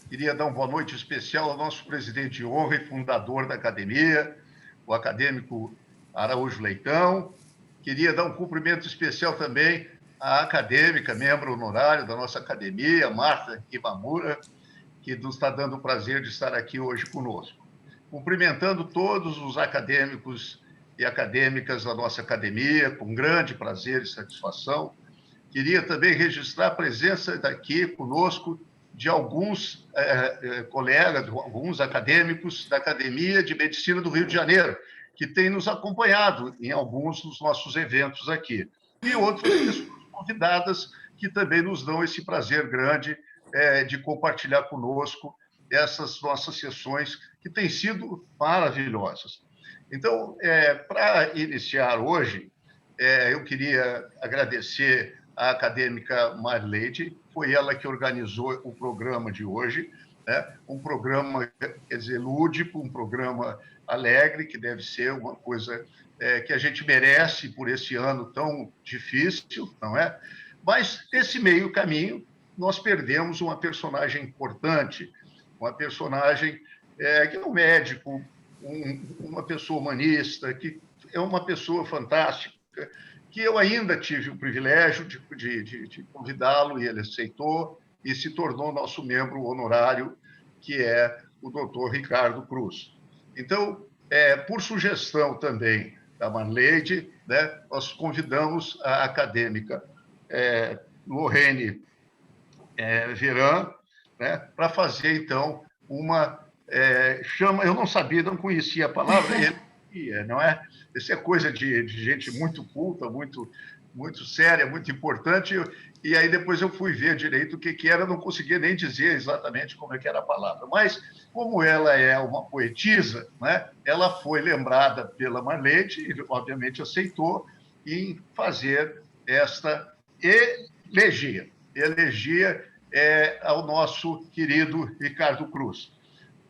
Queria dar uma boa noite especial ao nosso presidente de honra e fundador da academia, o acadêmico Araújo Leitão. Queria dar um cumprimento especial também à acadêmica, membro honorário da nossa academia, Marta Imamura, que nos está dando o prazer de estar aqui hoje conosco. Cumprimentando todos os acadêmicos e acadêmicas da nossa academia, com grande prazer e satisfação. Queria também registrar a presença daqui conosco de alguns colegas, de alguns acadêmicos da Academia de Medicina do Rio de Janeiro, que têm nos acompanhado em alguns dos nossos eventos aqui. E outras pessoas convidadas que também nos dão esse prazer grande de compartilhar conosco essas nossas sessões, que têm sido maravilhosas. Então, para iniciar hoje, eu queria agradecer a acadêmica Marleide, foi ela que organizou o programa de hoje, né? Um programa, quer dizer, lúdico, um programa alegre, que deve ser uma coisa que a gente merece por esse ano tão difícil, não é? Mas, nesse meio caminho, nós perdemos uma personagem importante, uma personagem que é um médico, uma pessoa humanista, que é uma pessoa fantástica, que eu ainda tive o privilégio de convidá-lo, e ele aceitou, e se tornou nosso membro honorário, que é o doutor Ricardo Cruz. Então, por sugestão também da Marleide, né, nós convidamos a acadêmica Lorraine Veran, né, para fazer, então, uma chama... Eu não sabia, não conhecia a palavra, não é? Isso é coisa de gente muito culta, muito séria, muito importante, e aí depois eu fui ver direito o que era, não conseguia nem dizer exatamente como é que era a palavra, mas como ela é uma poetisa, né, ela foi lembrada pela Marlete, e obviamente aceitou, em fazer esta elegia ao nosso querido Ricardo Cruz.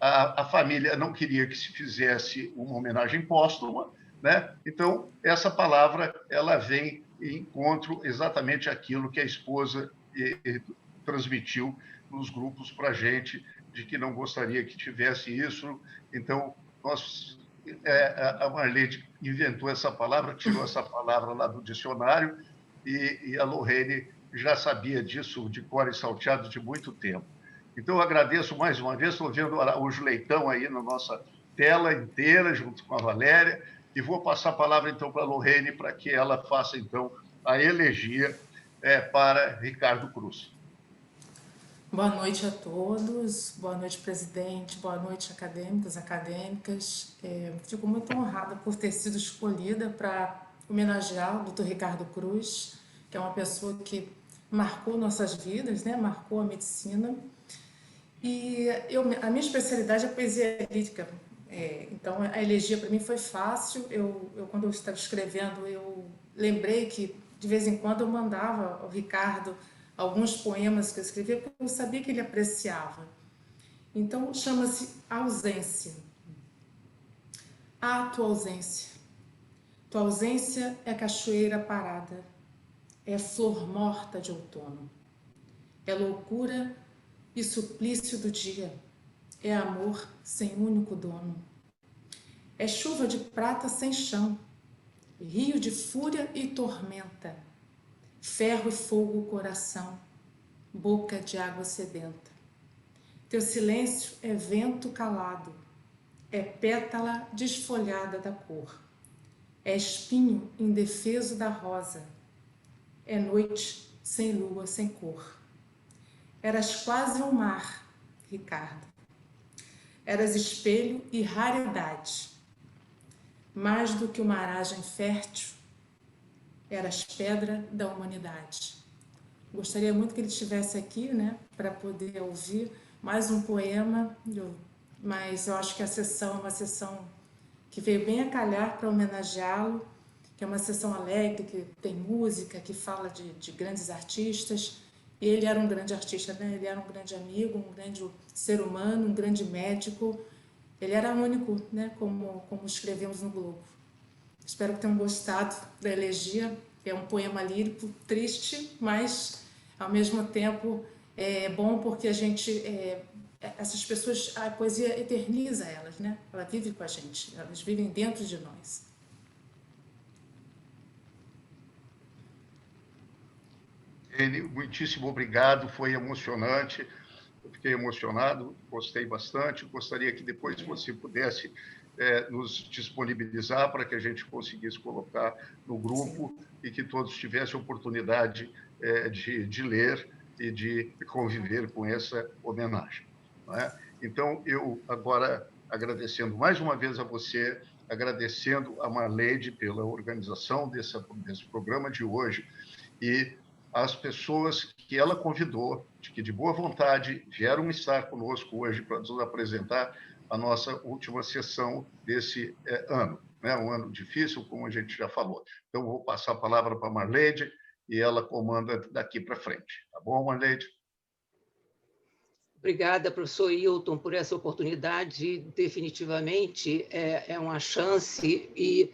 A família não queria que se fizesse uma homenagem póstuma, né? Então, essa palavra ela vem em encontro exatamente aquilo que a esposa transmitiu nos grupos para a gente, de que não gostaria que tivesse isso. Então, a Marlene inventou essa palavra, tirou essa palavra lá do dicionário, e a Lorraine já sabia disso de cor e salteado de muito tempo. Então, eu agradeço mais uma vez, estou vendo o Araújo Leitão aí na nossa tela inteira, junto com a Valéria, e vou passar a palavra, então, para a Lorraine, para que ela faça, então, a elegia para Ricardo Cruz. Boa noite a todos, boa noite, presidente, boa noite, acadêmicos, acadêmicas. Fico muito honrada por ter sido escolhida para homenagear o Dr. Ricardo Cruz, que é uma pessoa que marcou nossas vidas, né? Marcou a medicina. E a minha especialidade é a poesia lírica. Então, a elegia para mim foi fácil. Quando eu estava escrevendo, eu lembrei que, de vez em quando, eu mandava ao Ricardo alguns poemas que eu escrevia, porque eu sabia que ele apreciava. Então, chama-se Ausência. Ah, tua ausência. Tua ausência é cachoeira parada, é flor morta de outono, é loucura e suplício do dia, é amor sem único dono, é chuva de prata sem chão, rio de fúria e tormenta, ferro e fogo o coração, boca de água sedenta. Teu silêncio é vento calado, é pétala desfolhada da cor, é espinho indefeso da rosa, é noite sem lua, sem cor. Eras quase um mar, Ricardo. Eras espelho e raridade. Mais do que uma aragem fértil, eras pedra da humanidade. Gostaria muito que ele estivesse aqui, né, para poder ouvir mais um poema, mas eu acho que a sessão é uma sessão que veio bem a calhar para homenageá-lo, que é uma sessão alegre, que tem música, que fala de grandes artistas. E ele era um grande artista, né? Ele era um grande amigo, um grande ser humano, um grande médico. Ele era único, né? Como escrevemos no Globo. Espero que tenham gostado da elegia. É um poema lírico, triste, mas ao mesmo tempo é bom porque a gente essas pessoas, a poesia eterniza elas, né? Ela vive com a gente, elas vivem dentro de nós. Muitíssimo obrigado, foi emocionante. Eu fiquei emocionado, gostei bastante. Gostaria que depois você pudesse nos disponibilizar para que a gente conseguisse colocar no grupo. Sim. E que todos tivessem oportunidade de ler e de conviver com essa homenagem. Não é? Então, eu agora, agradecendo mais uma vez a você, agradecendo a Marleide pela organização desse programa de hoje e as pessoas que ela convidou, que de boa vontade vieram estar conosco hoje para nos apresentar a nossa última sessão desse ano. Né? Um ano difícil, como a gente já falou. Então, vou passar a palavra para a Marleide e ela comanda daqui para frente. Tá bom, Marleide? Obrigada, professor Hilton, por essa oportunidade. Definitivamente é uma chance e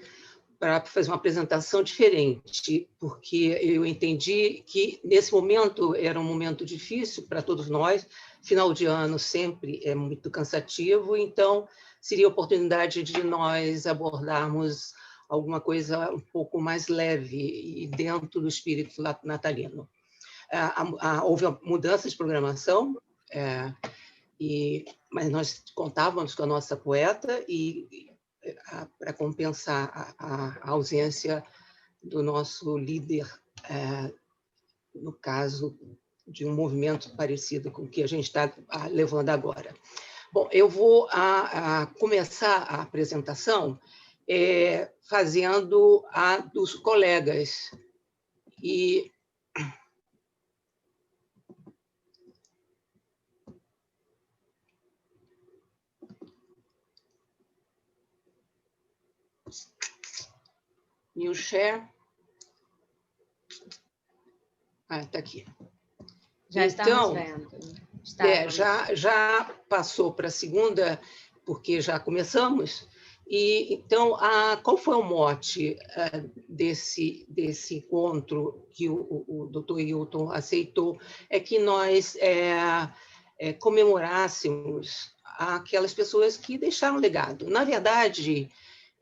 para fazer uma apresentação diferente, porque eu entendi que, nesse momento, era um momento difícil para todos nós, final de ano sempre é muito cansativo, então seria a oportunidade de nós abordarmos alguma coisa um pouco mais leve e dentro do espírito natalino. Houve uma mudança de programação, mas nós contávamos com a nossa poeta para compensar a ausência do nosso líder, no caso de um movimento parecido com o que a gente está levando agora. Bom, eu vou começar a apresentação fazendo a dos colegas. E New share. Está aqui. Já estamos vendo. Já passou para a segunda, porque já começamos. E então, qual foi o mote desse encontro que o Dr. Hilton aceitou? É que nós comemorássemos aquelas pessoas que deixaram legado. Na verdade,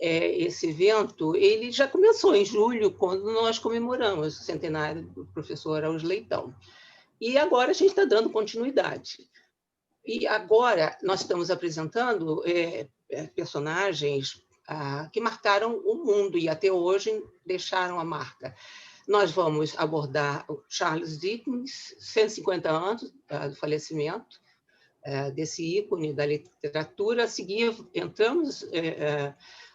esse evento ele já começou em julho, quando nós comemoramos o centenário do professor Araújo Leitão. E agora a gente está dando continuidade. E agora nós estamos apresentando personagens que marcaram o mundo e até hoje deixaram a marca. Nós vamos abordar o Charles Dickens, 150 anos do falecimento desse ícone da literatura. A seguir, entramos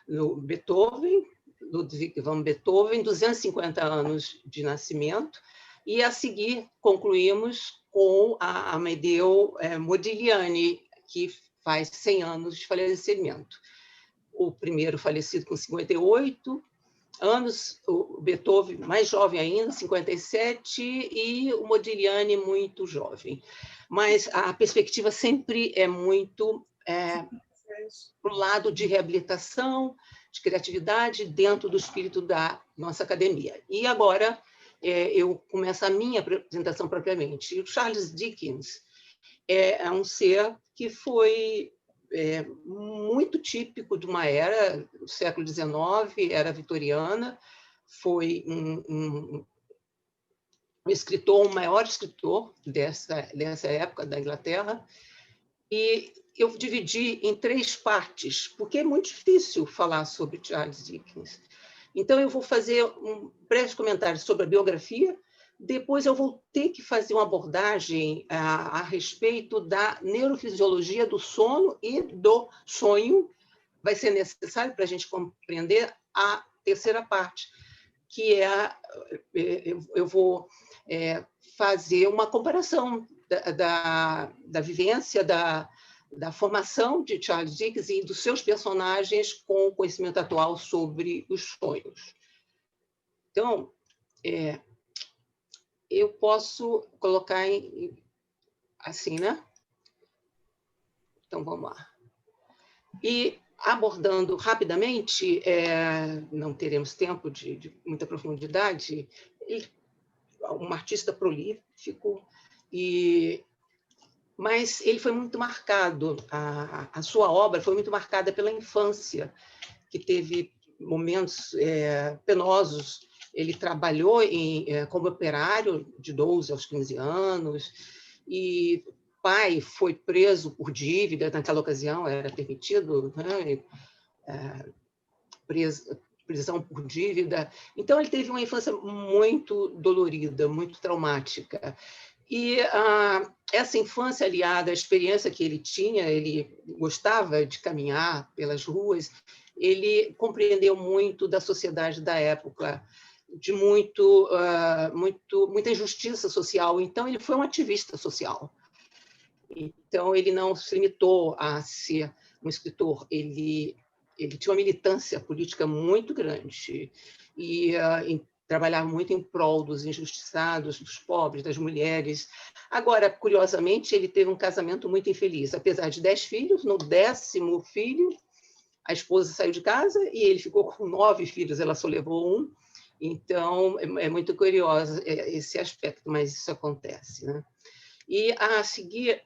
no Beethoven, Ludwig van Beethoven, 250 anos de nascimento, e a seguir concluímos com a Amedeo Modigliani, que faz 100 anos de falecimento. O primeiro falecido com 58 anos, o Beethoven mais jovem ainda, 57, e o Modigliani muito jovem. Mas a perspectiva sempre é muito para o lado de reabilitação, de criatividade, dentro do espírito da nossa academia. E agora eu começo a minha apresentação propriamente. O Charles Dickens é um ser que foi muito típico de uma era, do século XIX, era vitoriana, foi um escritor, o maior escritor dessa época da Inglaterra, e eu dividi em 3 partes, porque é muito difícil falar sobre Charles Dickens. Então, eu vou fazer um breve comentário sobre a biografia, depois eu vou ter que fazer uma abordagem a respeito da neurofisiologia do sono e do sonho. Vai ser necessário para a gente compreender a terceira parte, que eu vou fazer uma comparação da vivência, da formação de Charles Dickens e dos seus personagens com o conhecimento atual sobre os sonhos. Então, eu posso colocar assim, né? Então, vamos lá. E, abordando rapidamente, não teremos tempo de muita profundidade, um artista prolífico e mas ele foi muito marcado, a sua obra foi muito marcada pela infância, que teve momentos penosos. Ele trabalhou como operário de 12 aos 15 anos, e pai foi preso por dívida, naquela ocasião era permitido, né? Prisão por dívida. Então, ele teve uma infância muito dolorida, muito traumática. E essa infância aliada à experiência que ele tinha, ele gostava de caminhar pelas ruas, ele compreendeu muito da sociedade da época, de muita injustiça social. Então, ele foi um ativista social. Então, ele não se limitou a ser um escritor, ele tinha uma militância política muito grande e trabalhava muito em prol dos injustiçados, dos pobres, das mulheres. Agora, curiosamente, ele teve um casamento muito infeliz. Apesar de 10 filhos, no 10º filho, a esposa saiu de casa e ele ficou com 9 filhos, ela só levou um. Então, é muito curioso esse aspecto, mas isso acontece, né? E, a seguir,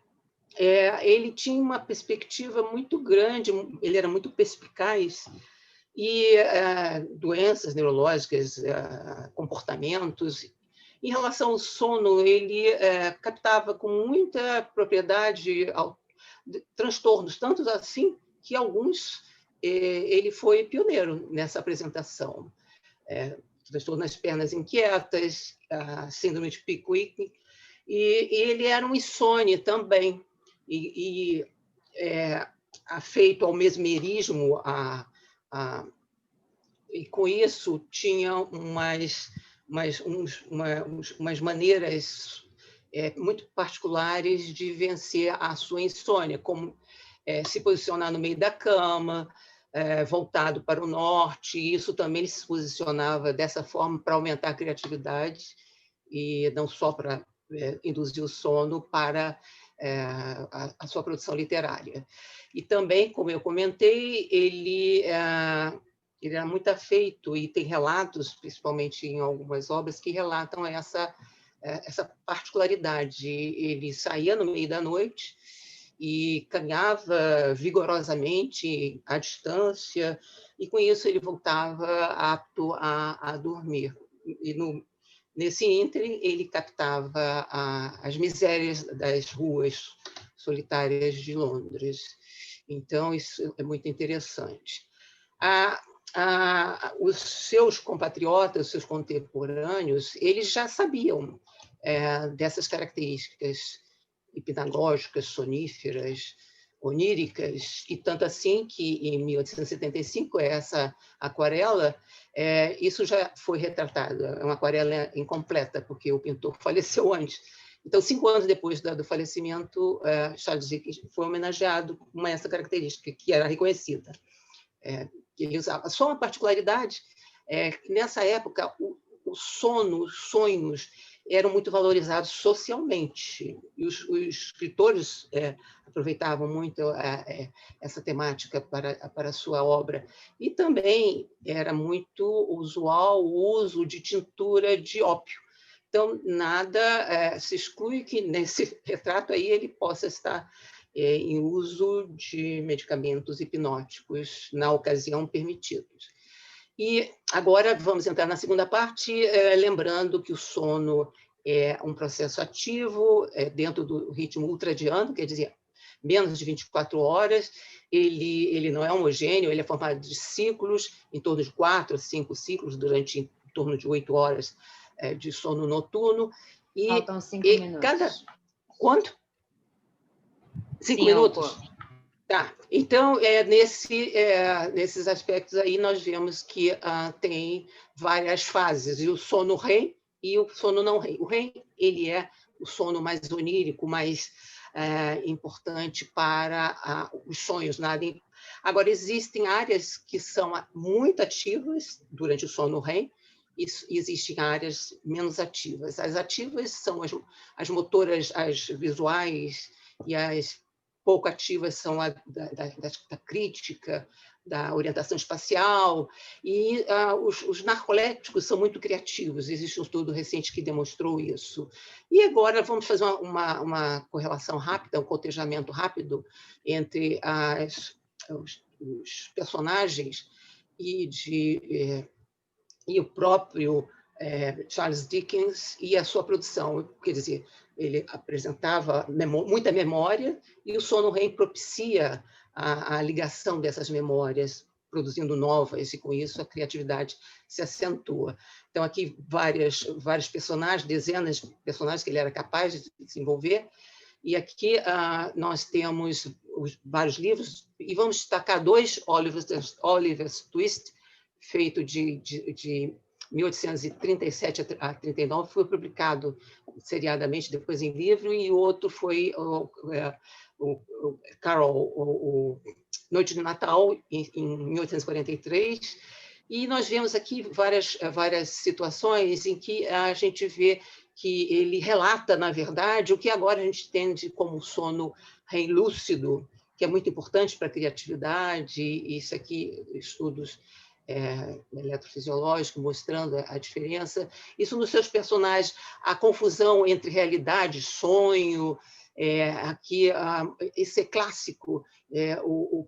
ele tinha uma perspectiva muito grande, ele era muito perspicaz, e doenças neurológicas, comportamentos. Em relação ao sono, ele captava com muita propriedade transtornos, tanto assim que alguns ele foi pioneiro nessa apresentação. Transtorno nas pernas inquietas, a síndrome de Pickwick, e ele era um insone também, e afeito ao mesmerismo, e com isso tinha umas maneiras muito particulares de vencer a sua insônia, como se posicionar no meio da cama, voltado para o norte. E isso também se posicionava dessa forma para aumentar a criatividade e não só para induzir o sono para a sua produção literária. E também, como eu comentei, ele era muito afeito, e tem relatos, principalmente em algumas obras, que relatam essa particularidade. Ele saía no meio da noite e caminhava vigorosamente à distância, e com isso ele voltava apto a dormir. E nesse ínterim, ele captava as misérias das ruas solitárias de Londres. Então, isso é muito interessante. Os seus compatriotas, os seus contemporâneos, eles já sabiam dessas características hipnagógicas, soníferas, oníricas, e tanto assim que, em 1875, essa aquarela, isso já foi retratado. É uma aquarela incompleta, porque o pintor faleceu antes. Então, 5 anos depois do falecimento, Charles Dickens foi homenageado com essa característica, que era reconhecida. Que ele usava. Só uma particularidade é que, nessa época, o sono, os sonhos, eram muito valorizados socialmente. E os escritores aproveitavam muito essa temática para a sua obra. E também era muito usual o uso de tintura de ópio. Então, nada se exclui que, nesse retrato aí, ele possa estar em uso de medicamentos hipnóticos, na ocasião, permitidos. E agora vamos entrar na segunda parte, lembrando que o sono é um processo ativo, dentro do ritmo ultradiano, quer dizer, menos de 24 horas, ele não é homogêneo, ele é formado de ciclos, em torno de 4 a 5 ciclos, durante em torno de 8 horas de sono noturno. E faltam 5 minutos. Quanto? 5 minutos? Tá. Então, nesses aspectos aí, nós vemos que tem várias fases, e o sono REM e o sono não REM. O REM, ele é o sono mais onírico, mais importante para os sonhos. Agora, existem áreas que são muito ativas durante o sono REM, e existem áreas menos ativas. As ativas são as motoras, as visuais e as pouco ativas são a da crítica, da orientação espacial, e os narcolépticos são muito criativos. Existe um estudo recente que demonstrou isso. E agora vamos fazer uma correlação rápida, um cotejamento rápido entre os personagens e o próprio Charles Dickens e a sua produção. Quer dizer, ele apresentava muita memória e o sono REM propicia a ligação dessas memórias, produzindo novas, e com isso a criatividade se acentua. Então, aqui vários personagens, dezenas de personagens que ele era capaz de desenvolver, e aqui nós temos vários livros, e vamos destacar 2 Oliver's Twist, feito de 1837 a 39, foi publicado seriadamente depois em livro, e o outro foi o Carol, Noite de Natal, em 1843, e nós vemos aqui várias situações em que a gente vê que ele relata, na verdade, o que agora a gente entende como sono REM lúcido, que é muito importante para a criatividade, e isso aqui, estudos eletrofisiológicos mostrando a diferença. Isso nos seus personagens, a confusão entre realidade e sonho, aqui esse é clássico, o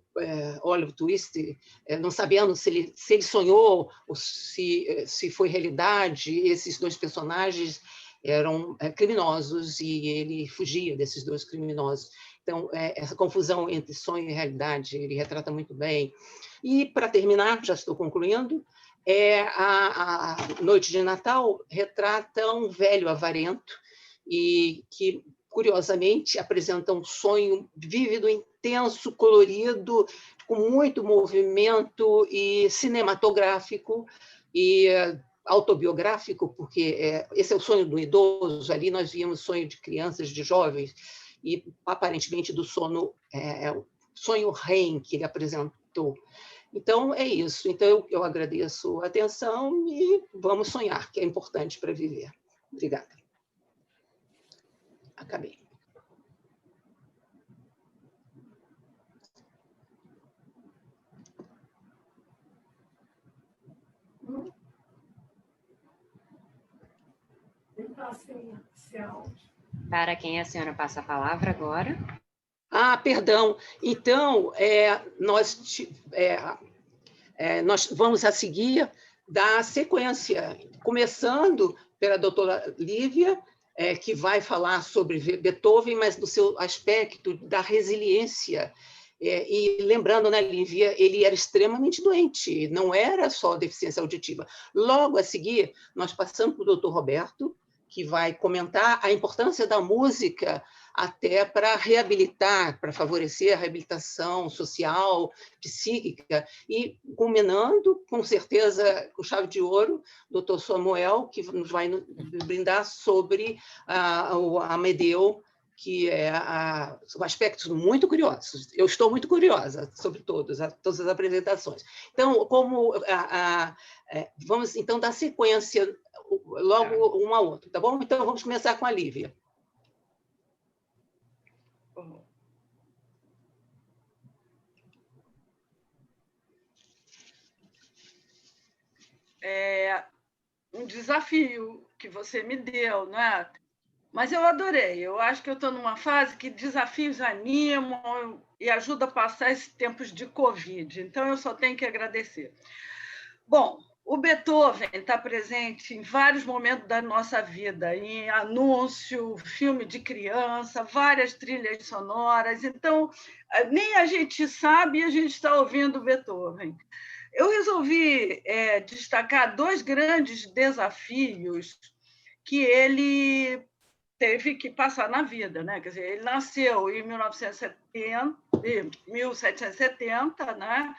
Oliver Twist, não sabendo se ele sonhou ou se foi realidade. Esses 2 personagens eram criminosos e ele fugia desses 2 criminosos. Então, essa confusão entre sonho e realidade, ele retrata muito bem. E, para terminar, já estou concluindo, a Noite de Natal retrata um velho avarento e que, curiosamente, apresenta um sonho vívido, intenso, colorido, com muito movimento e cinematográfico e autobiográfico, porque esse é o sonho do idoso. Ali nós víamos sonho de crianças, de jovens, e aparentemente do sonho REM que ele apresentou. Então, é isso. Então, eu agradeço a atenção e vamos sonhar, que é importante para viver. Obrigada. Acabei. Para quem a senhora passa a palavra agora? Perdão. Então, nós vamos a seguir da sequência, começando pela doutora Lívia, que vai falar sobre Beethoven, mas do seu aspecto da resiliência. E lembrando, né, Lívia, ele era extremamente doente, não era só deficiência auditiva. Logo a seguir, nós passamos para o doutor Roberto, que vai comentar a importância da música até para reabilitar, para favorecer a reabilitação social, psíquica, e culminando, com certeza, com chave de ouro, o doutor Samuel, que nos vai brindar sobre a Amedeo, que são aspectos muito curiosos. Eu estou muito curiosa sobre todas as apresentações. Então, vamos então dar sequência logo um ao outro, tá bom? Então, vamos começar com a Lívia. Um desafio que você me deu, não é? Mas eu adorei. Eu acho que eu estou numa fase que desafios animam e ajudam a passar esses tempos de Covid. Então, eu só tenho que agradecer. Bom, o Beethoven está presente em vários momentos da nossa vida, em anúncio, filme de criança, várias trilhas sonoras. Então, nem a gente sabe e a gente está ouvindo Beethoven. Eu resolvi destacar 2 grandes desafios que ele teve que passar na vida, né? Quer dizer, ele nasceu em 1770, né?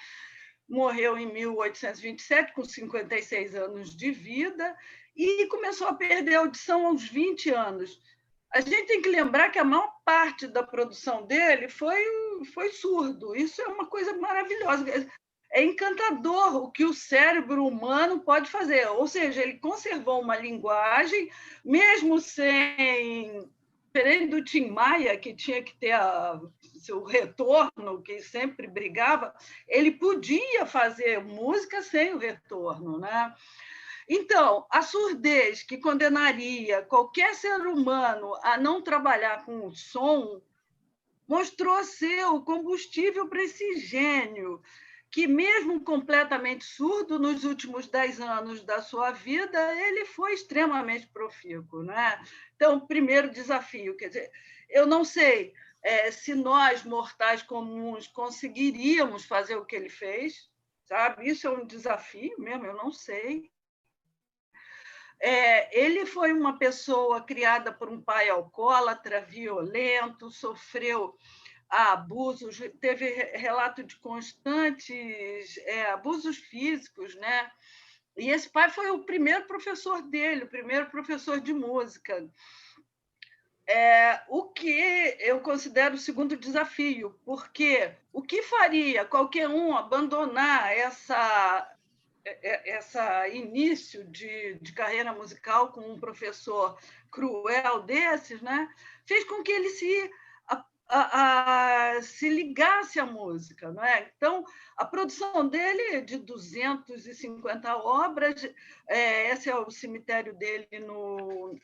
Morreu em 1827, com 56 anos de vida, e começou a perder a audição aos 20 anos. A gente tem que lembrar que a maior parte da produção dele foi surdo. Isso é uma coisa maravilhosa. É encantador o que o cérebro humano pode fazer. Ou seja, ele conservou uma linguagem, mesmo sem diferente do Tim Maia, que tinha que ter seu retorno, que sempre brigava, ele podia fazer música sem o retorno, né? Então, a surdez que condenaria qualquer ser humano a não trabalhar com o som mostrou ser o combustível para esse gênio, que, mesmo completamente surdo, nos últimos 10 anos da sua vida, ele foi extremamente profícuo, né? Então, primeiro desafio, quer dizer, eu não sei se nós, mortais comuns, conseguiríamos fazer o que ele fez, sabe? Isso é um desafio mesmo, eu não sei. Ele foi uma pessoa criada por um pai alcoólatra, violento, sofreu abusos, teve relato de constantes abusos físicos, né? E esse pai foi o primeiro professor dele, o primeiro professor de música. O que eu considero o segundo desafio, porque o que faria qualquer um abandonar essa início de carreira musical com um professor cruel desses, né? Fez com que ele se ligasse à música, não é? Então, a produção dele é de 250 obras, esse é o cemitério dele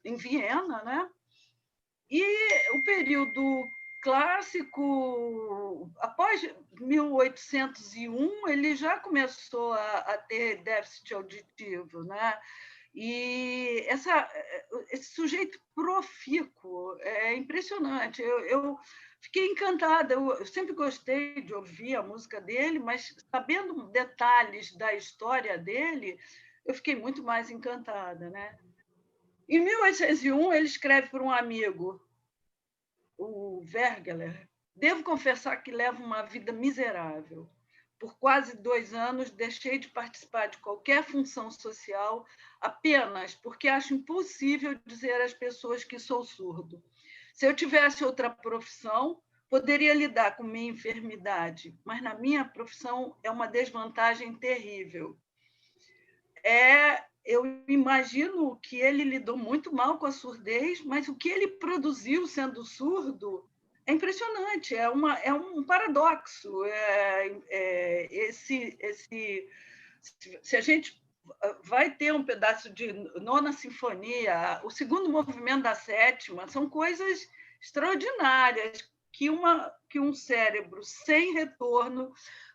em Viena, né? E o período clássico, após 1801, ele já começou a ter déficit auditivo, né? E esse sujeito profícuo é impressionante. Eu fiquei encantada. Eu sempre gostei de ouvir a música dele, mas sabendo detalhes da história dele, eu fiquei muito mais encantada, né? Em 1801, ele escreve para um amigo, o Wergeler: devo confessar que levo uma vida miserável. Por quase 2 anos, deixei de participar de qualquer função social apenas porque acho impossível dizer às pessoas que sou surdo. Se eu tivesse outra profissão, poderia lidar com minha enfermidade, mas na minha profissão é uma desvantagem terrível. Eu imagino que ele lidou muito mal com a surdez, mas o que ele produziu sendo surdo é impressionante, é um paradoxo. Se a gente vai ter um pedaço de Nona Sinfonia, o segundo movimento da Sétima, são coisas extraordinárias que um cérebro sem retorno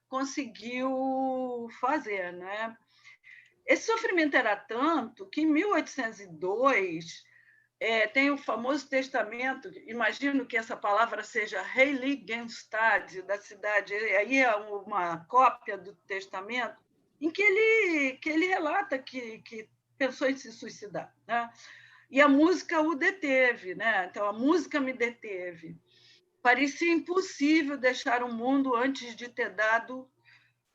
conseguiu fazer, né? Esse sofrimento era tanto que, em 1802, tem o famoso testamento, imagino que essa palavra seja Heiligenstadt, da cidade, aí é uma cópia do testamento, em que ele relata que pensou em se suicidar, né? E a música o deteve, né? Então, a música me deteve. Parecia impossível deixar o mundo antes de ter dado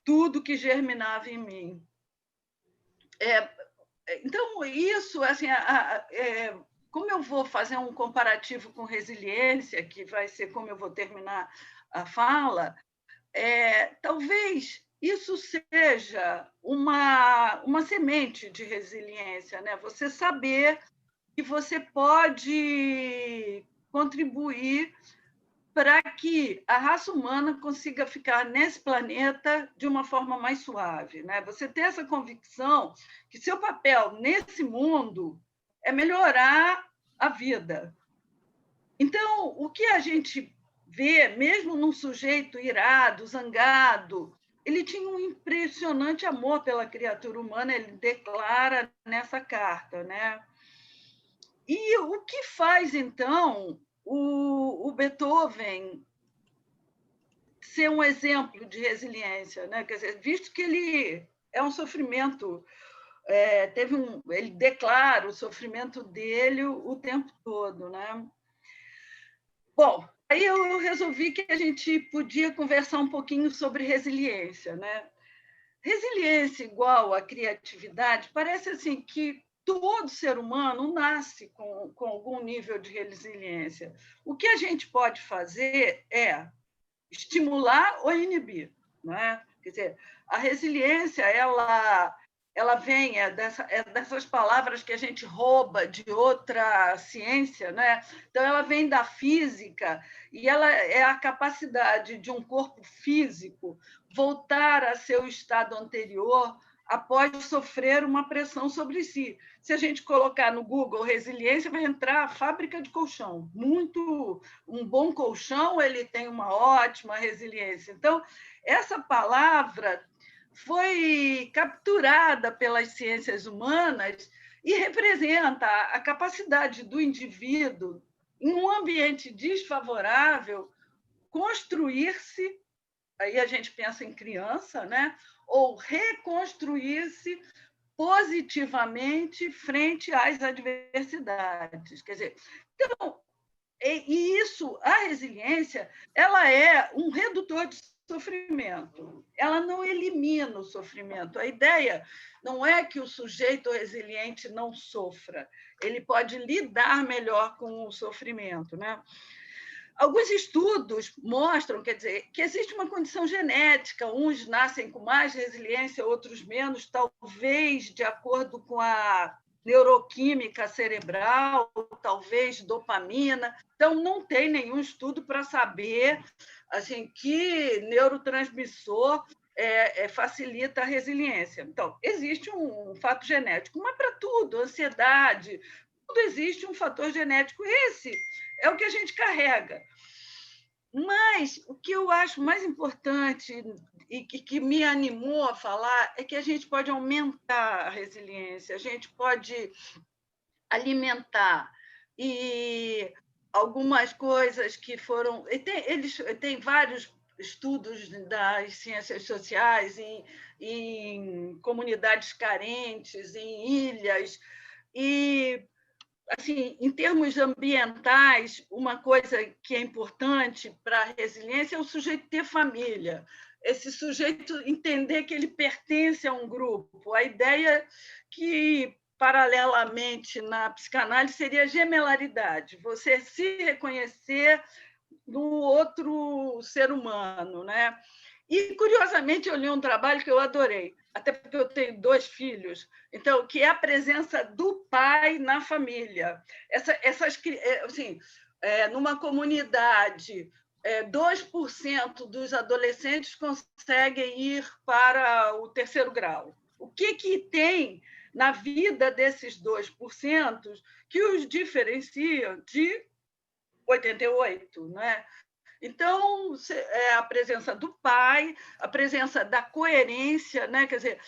tudo que germinava em mim. Então, isso, assim, como eu vou fazer um comparativo com resiliência, que vai ser como eu vou terminar a fala, talvez isso seja uma semente de resiliência, né? Você saber que você pode contribuir para que a raça humana consiga ficar nesse planeta de uma forma mais suave, né? Você ter essa convicção que seu papel nesse mundo é melhorar a vida. Então, o que a gente vê, mesmo num sujeito irado, zangado, ele tinha um impressionante amor pela criatura humana, ele declara nessa carta, né? E o que faz, então, o Beethoven ser um exemplo de resiliência, né? Quer dizer, visto que ele é um sofrimento, ele declara o sofrimento dele o tempo todo, né? Bom, aí eu resolvi que a gente podia conversar um pouquinho sobre resiliência, né? Resiliência igual a criatividade, parece assim que todo ser humano nasce com algum nível de resiliência. O que a gente pode fazer é estimular ou inibir, não é? Quer dizer, a resiliência, ela ela vem dessas palavras que a gente rouba de outra ciência, né? Então, ela vem da física e ela é a capacidade de um corpo físico voltar a seu estado anterior após sofrer uma pressão sobre si. Se a gente colocar no Google resiliência, vai entrar a fábrica de colchão. Um bom colchão, ele tem uma ótima resiliência. Então, essa palavra foi capturada pelas ciências humanas e representa a capacidade do indivíduo, em um ambiente desfavorável, construir-se, aí a gente pensa em criança, né? Ou reconstruir-se positivamente frente às adversidades. Quer dizer, então, a resiliência, ela é um redutor de sofrimento. Ela não elimina o sofrimento. A ideia não é que o sujeito resiliente não sofra, ele pode lidar melhor com o sofrimento, né? Alguns estudos mostram, quer dizer, que existe uma condição genética, uns nascem com mais resiliência, outros menos, talvez de acordo com a neuroquímica cerebral, talvez dopamina. Então, não tem nenhum estudo para saber assim, que neurotransmissor facilita a resiliência. Então, existe um fato genético, mas para tudo, ansiedade, tudo existe um fator genético. Esse é o que a gente carrega. Mas o que eu acho mais importante e que me animou a falar é que a gente pode aumentar a resiliência, a gente pode alimentar. E algumas coisas que foram... Eles têm vários estudos das ciências sociais em comunidades carentes, em ilhas, e assim, em termos ambientais, uma coisa que é importante para a resiliência é o sujeito ter família, esse sujeito entender que ele pertence a um grupo. A ideia que, paralelamente, na psicanálise, seria a gemelaridade, você se reconhecer no outro ser humano, né? E, curiosamente, eu li um trabalho que eu adorei, até porque eu tenho 2 filhos, então, que é a presença do pai na família. Assim, numa comunidade, 2% dos adolescentes conseguem ir para o 3º grau. O que tem na vida desses 2% que os diferencia de 88%, né? Então, a presença do pai, a presença da coerência, né? Quer dizer,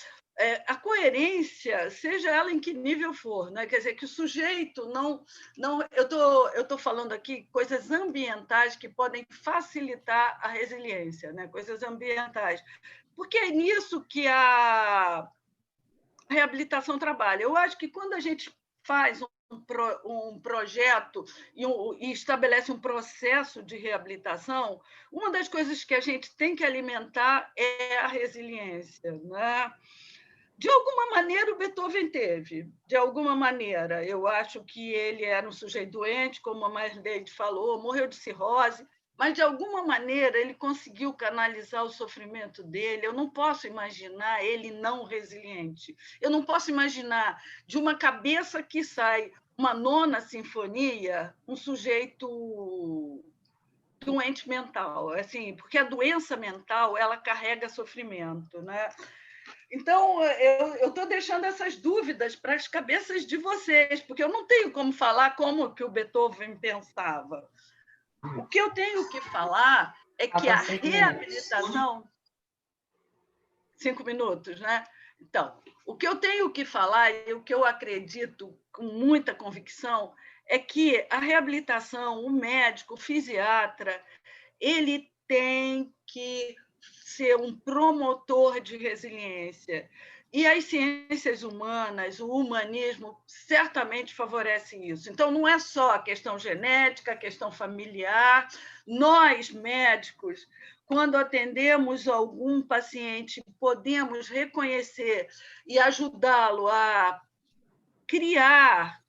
a coerência, seja ela em que nível for, né? Quer dizer, que o sujeito não eu estou falando aqui coisas ambientais que podem facilitar a resiliência, né? Coisas ambientais, porque é nisso que a reabilitação trabalha. Eu acho que quando a gente faz um projeto e estabelece um processo de reabilitação, uma das coisas que a gente tem que alimentar é a resiliência, né? De alguma maneira, o Beethoven teve, de alguma maneira. Eu acho que ele era um sujeito doente, como a Marleide falou, morreu de cirrose, mas, de alguma maneira, ele conseguiu canalizar o sofrimento dele. Eu não posso imaginar ele não resiliente. Eu não posso imaginar, de uma cabeça que sai uma 9ª sinfonia, um sujeito doente mental, assim, porque a doença mental ela carrega sofrimento, né? Então, eu estou deixando essas dúvidas para as cabeças de vocês, porque eu não tenho como falar como que o Beethoven pensava. O que eu tenho que falar é que a reabilitação... 5 minutos, né? Então, o que eu tenho que falar e o que eu acredito com muita convicção é que a reabilitação, o médico, o fisiatra, ele tem que ser um promotor de resiliência. E as ciências humanas, o humanismo, certamente favorece isso. Então, não é só a questão genética, a questão familiar. Nós, médicos, quando atendemos algum paciente, podemos reconhecer e ajudá-lo a criar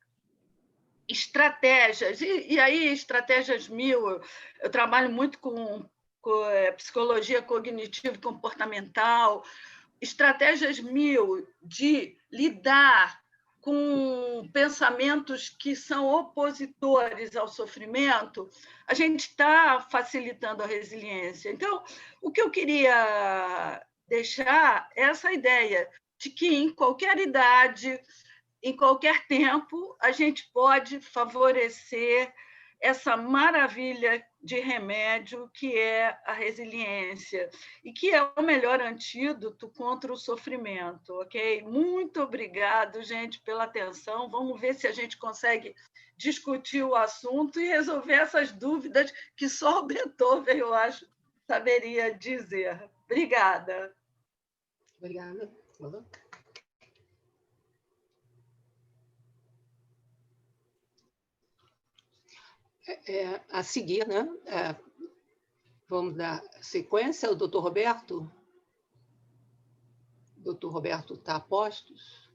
estratégias, e aí estratégias 1000. Eu trabalho muito com psicologia cognitivo-comportamental, estratégias mil de lidar com pensamentos que são opositores ao sofrimento, a gente está facilitando a resiliência. Então, o que eu queria deixar é essa ideia de que, em qualquer idade, em qualquer tempo, a gente pode favorecer essa maravilha de remédio que é a resiliência e que é o melhor antídoto contra o sofrimento, ok? Muito obrigado, gente, pela atenção. Vamos ver se a gente consegue discutir o assunto e resolver essas dúvidas que só o Beethoven, eu acho, saberia dizer. Obrigada. Obrigada. A seguir, né? Vamos dar sequência ao doutor Roberto. O doutor Roberto está a postos.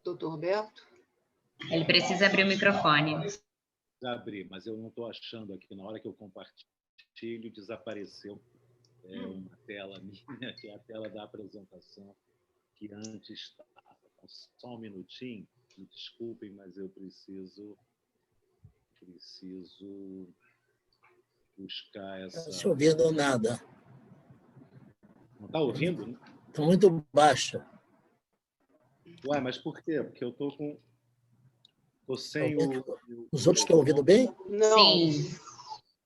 Doutor Roberto? Ele precisa abrir o microfone. Já abri, mas eu não estou achando aqui. Na hora que eu compartilho, desapareceu uma tela minha, que é a tela da apresentação, que antes estava. Só um minutinho, me desculpem, mas eu preciso buscar essa... Não estou ouvindo nada. Não está ouvindo? Né? Está muito baixa. Ué, mas por quê? Porque eu estou com... Estou sem Os outros estão ouvindo bem? Não. Sim.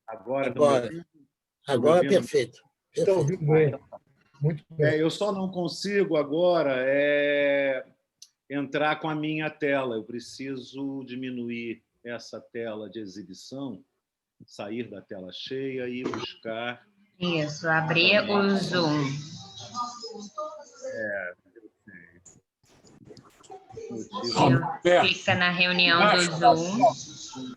Agora é perfeito. Estão ouvindo bem. Muito bem. Eu só não consigo agora entrar com a minha tela. Eu preciso diminuir essa tela de exibição, sair da tela cheia e buscar... Isso, abrir o Zoom. Clica na reunião do Zoom.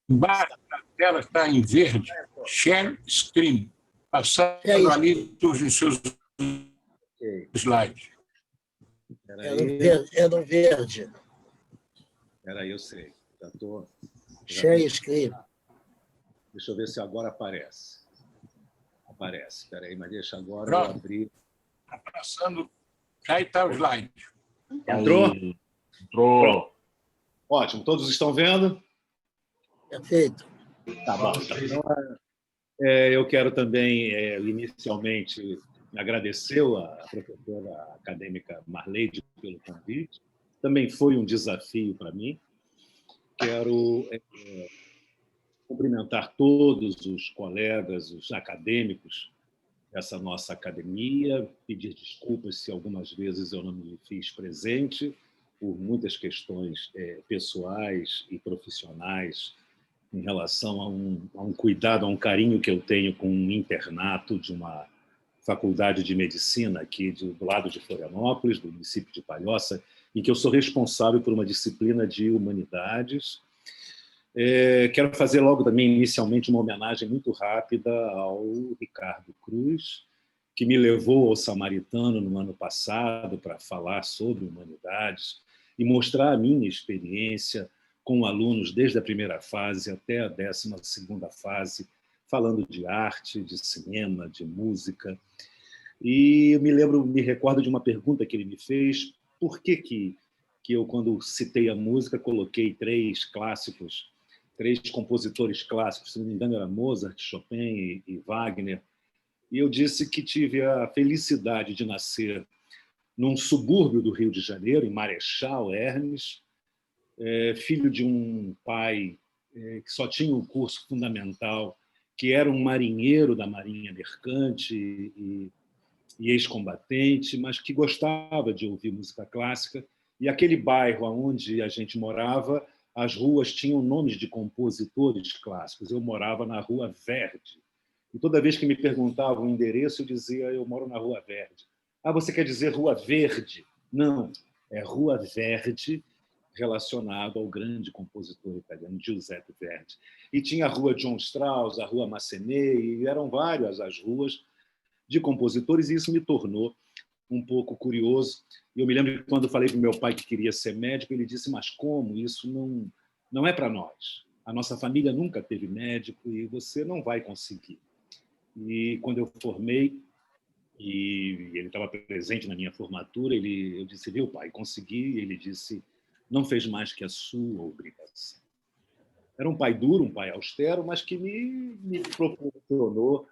Embaixo da tela está em verde, Share Screen, passando ali todos os seus slides. É no verde. Espera aí, eu sei. Já estou... Share Screen. Deixa eu ver se agora aparece. Aparece. Espera aí, mas deixa agora Pronto. eu abrir. Está passando, já está o slide. Entrou? Entrou. Ótimo. Todos estão vendo? Perfeito. Tá bom. Então, eu quero também, inicialmente, agradecer a professora acadêmica Marleide pelo convite. Também foi um desafio para mim. Quero cumprimentar todos os colegas, os acadêmicos dessa nossa academia, pedir desculpas se algumas vezes eu não me fiz presente por muitas questões pessoais e profissionais em relação a um cuidado, a um carinho que eu tenho com um internato de uma faculdade de medicina aqui do lado de Florianópolis, do município de Palhoça, em que eu sou responsável por uma disciplina de humanidades. Quero fazer logo também, inicialmente, uma homenagem muito rápida ao Ricardo Cruz, que me levou ao Samaritano no ano passado para falar sobre humanidades e mostrar a minha experiência com alunos desde a primeira fase até a 12ª fase, falando de arte, de cinema, de música. E eu me recordo de uma pergunta que ele me fez: por que eu, quando citei a música, coloquei 3 clássicos, 3 compositores clássicos, se não me engano era Mozart, Chopin e Wagner, e eu disse que tive a felicidade de nascer num subúrbio do Rio de Janeiro, em Marechal Hermes, filho de um pai que só tinha um curso fundamental, que era um marinheiro da Marinha Mercante e ex-combatente, mas que gostava de ouvir música clássica. E aquele bairro onde a gente morava, as ruas tinham nomes de compositores clássicos. Eu morava na Rua Verde. E toda vez que me perguntavam o endereço, eu dizia: eu moro na Rua Verde. Ah, você quer dizer Rua Verde? Não, é Rua Verde, relacionado ao grande compositor italiano Giuseppe Verdi. E tinha a Rua John Strauss, a Rua Massenet, e eram várias as ruas de compositores, e isso me tornou um pouco curioso. E eu me lembro que quando falei para o meu pai que queria ser médico, ele disse: mas como? Isso não é para nós. a nossa família nunca teve médico e você não vai conseguir. E quando eu formei, e ele estava presente na minha formatura, eu disse, viu, pai, consegui. E ele disse, não fez mais que a sua obrigação. Era um pai duro, um pai austero, mas que me proporcionou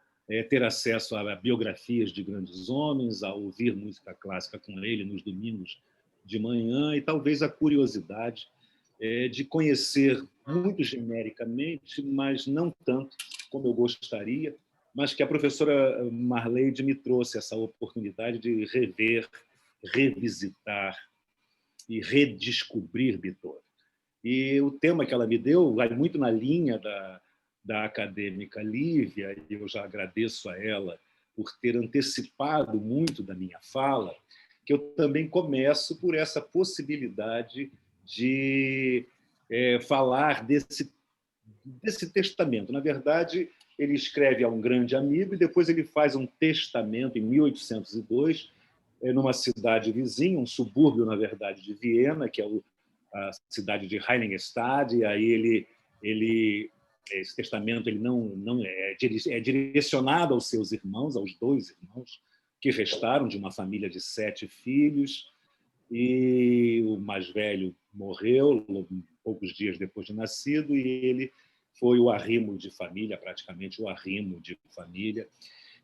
ter acesso a biografias de grandes homens, a ouvir música clássica com ele nos domingos de manhã e talvez a curiosidade de conhecer muito genericamente, mas não tanto como eu gostaria, mas que a professora Marleide me trouxe essa oportunidade de rever, revisitar e redescobrir Beethoven. E o tema que ela me deu vai muito na linha da acadêmica Lívia, e eu já agradeço a ela por ter antecipado muito da minha fala, que eu também começo por essa possibilidade de falar desse testamento. Na verdade, ele escreve a um grande amigo e depois ele faz um testamento em 1802, numa cidade vizinha, um subúrbio, na verdade, de Viena, que é a cidade de Heiligenstadt, e aí esse testamento ele não é direcionado aos seus irmãos, aos 2 irmãos que restaram de uma família de 7 filhos, e o mais velho morreu poucos dias depois de nascido, e ele foi o arrimo de família, praticamente o arrimo de família.